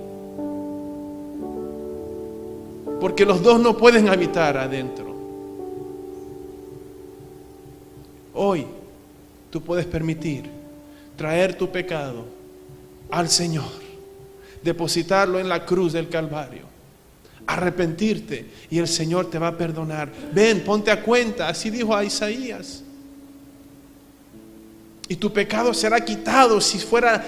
Porque los dos no pueden habitar adentro. Hoy tú puedes permitir traer tu pecado al Señor, depositarlo en la cruz del Calvario, arrepentirte y el Señor te va a perdonar. Ven, ponte a cuenta, así dijo a Isaías. Y tu pecado será quitado. Si fuera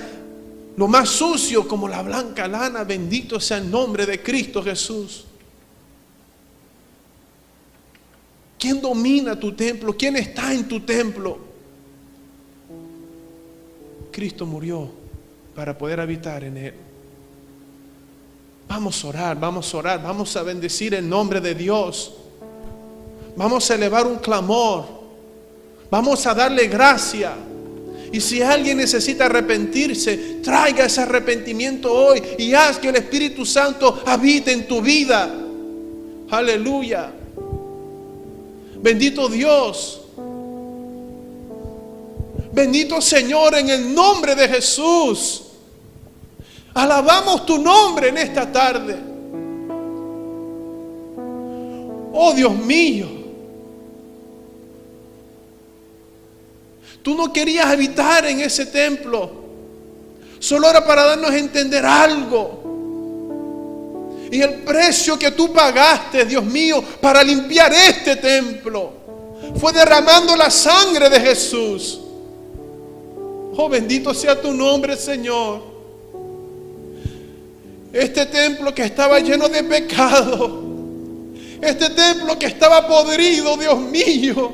lo más sucio como la blanca lana, bendito sea el nombre de Cristo Jesús. ¿Quién domina tu templo? ¿Quién está en tu templo? Cristo murió para poder habitar en él. Vamos a orar, vamos a bendecir el nombre de Dios. Vamos a elevar un clamor. Vamos a darle gracia. Y si alguien necesita arrepentirse, traiga ese arrepentimiento hoy y haz que el Espíritu Santo habite en tu vida. Aleluya. Bendito Dios. Bendito Señor, en el nombre de Jesús. Alabamos tu nombre en esta tarde. Oh Dios mío. Tú no querías habitar en ese templo. Solo era para darnos a entender algo. Y el precio que tú pagaste, Dios mío, para limpiar este templo, fue derramando la sangre de Jesús. Oh, bendito sea tu nombre, Señor. Este templo que estaba lleno de pecado, este templo que estaba podrido, Dios mío,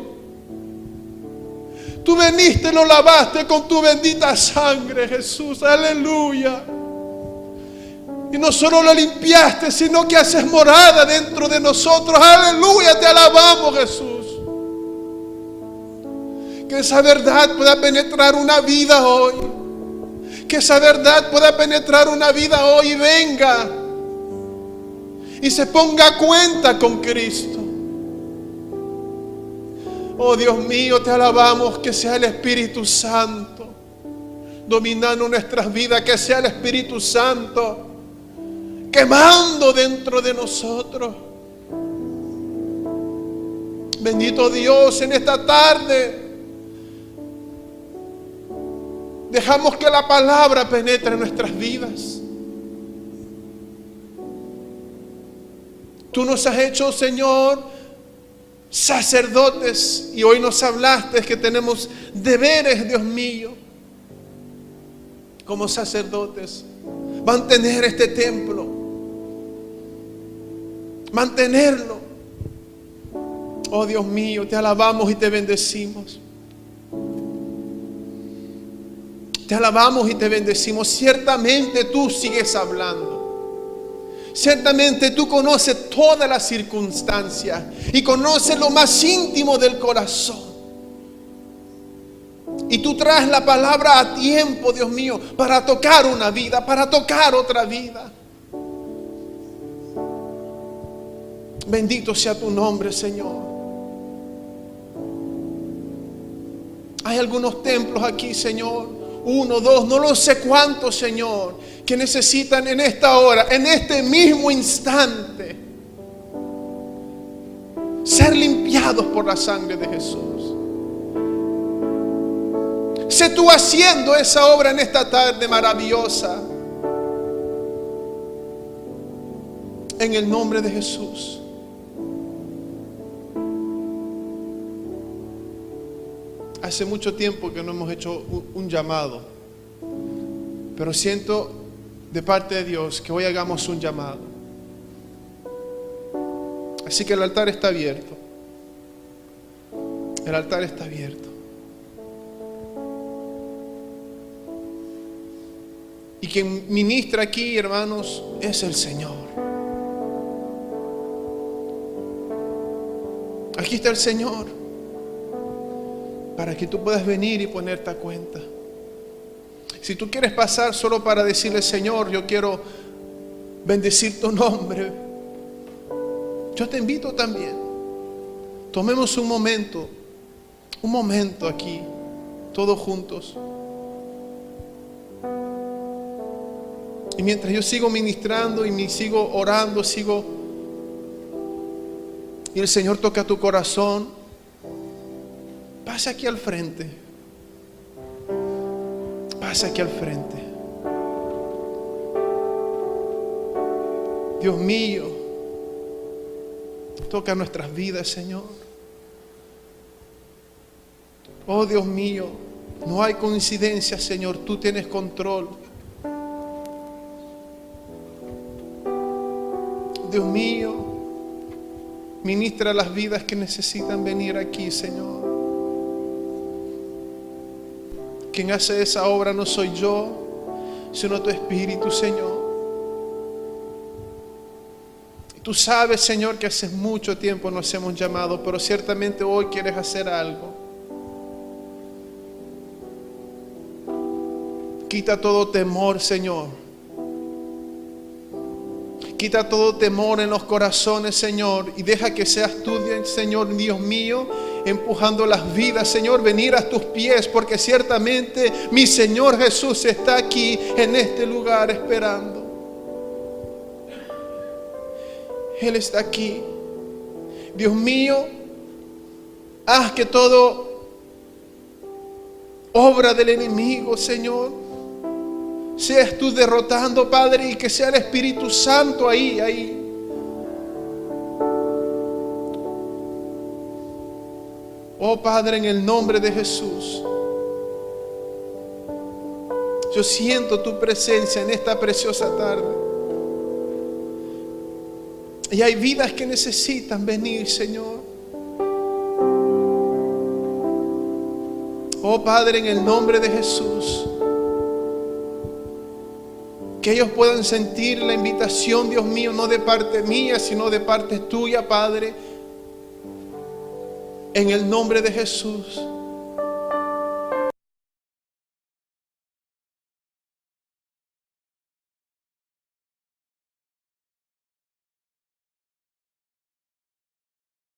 tú veniste y lo lavaste con tu bendita sangre, Jesús. Aleluya. Y no solo lo limpiaste, sino que haces morada dentro de nosotros. Aleluya, te alabamos, Jesús. Que esa verdad pueda penetrar una vida hoy. Que esa verdad pueda penetrar una vida hoy y venga y se ponga a cuenta con Cristo. Oh Dios mío, te alabamos. Que sea el Espíritu Santo dominando nuestras vidas. Que sea el Espíritu Santo quemando dentro de nosotros. Bendito Dios, en esta tarde dejamos que la palabra penetre en nuestras vidas. Tú nos has hecho, Señor, sacerdotes, y hoy nos hablaste que tenemos deberes, Dios mío, como sacerdotes. Mantener este templo, mantenerlo. Oh Dios mío, te alabamos y te bendecimos. Te alabamos y te bendecimos. Ciertamente tú sigues hablando. Ciertamente tú conoces todas las circunstancias y conoces lo más íntimo del corazón. Y tú traes la palabra a tiempo, Dios mío, para tocar una vida, para tocar otra vida. Bendito sea tu nombre, Señor. Hay algunos templos aquí, Señor. 1, 2, no lo sé cuántos, Señor, que necesitan en esta hora, en este mismo instante, ser limpiados por la sangre de Jesús. Sé tú haciendo esa obra en esta tarde maravillosa. En el nombre de Jesús. Hace mucho tiempo que no hemos hecho un llamado, pero siento de parte de Dios que hoy hagamos un llamado. Así que el altar está abierto. El altar está abierto. Y quien ministra aquí, hermanos, es el Señor. Aquí está el Señor, para que tú puedas venir y ponerte a cuenta. Si tú quieres pasar solo para decirle: Señor, yo quiero bendecir tu nombre, Yo te invito también. Tomemos un momento aquí, todos juntos. Y mientras yo sigo ministrando y me sigo orando, y el Señor toca tu corazón, pasa aquí al frente. Pasa aquí al frente. Dios mío, toca nuestras vidas, Señor. Oh Dios mío, no hay coincidencia, Señor, tú tienes control. Dios mío, ministra las vidas que necesitan venir aquí, Señor. Quien hace esa obra no soy yo, sino tu Espíritu, Señor. Tú sabes, Señor, que hace mucho tiempo nos hemos llamado, pero ciertamente hoy quieres hacer algo. Quita todo temor, Señor. Quita todo temor en los corazones, Señor, y deja que seas tú, Señor, Dios mío, empujando las vidas, Señor, venir a tus pies, porque ciertamente mi Señor Jesús está aquí en este lugar esperando. Él está aquí. Dios mío, haz que todo obra del enemigo, Señor, seas tú derrotando, Padre, y que sea el Espíritu Santo ahí. Oh Padre, en el nombre de Jesús, yo siento tu presencia en esta preciosa tarde. Y hay vidas que necesitan venir, Señor. Oh Padre, en el nombre de Jesús, que ellos puedan sentir la invitación, Dios mío, no de parte mía, sino de parte tuya, Padre. En el nombre de Jesús.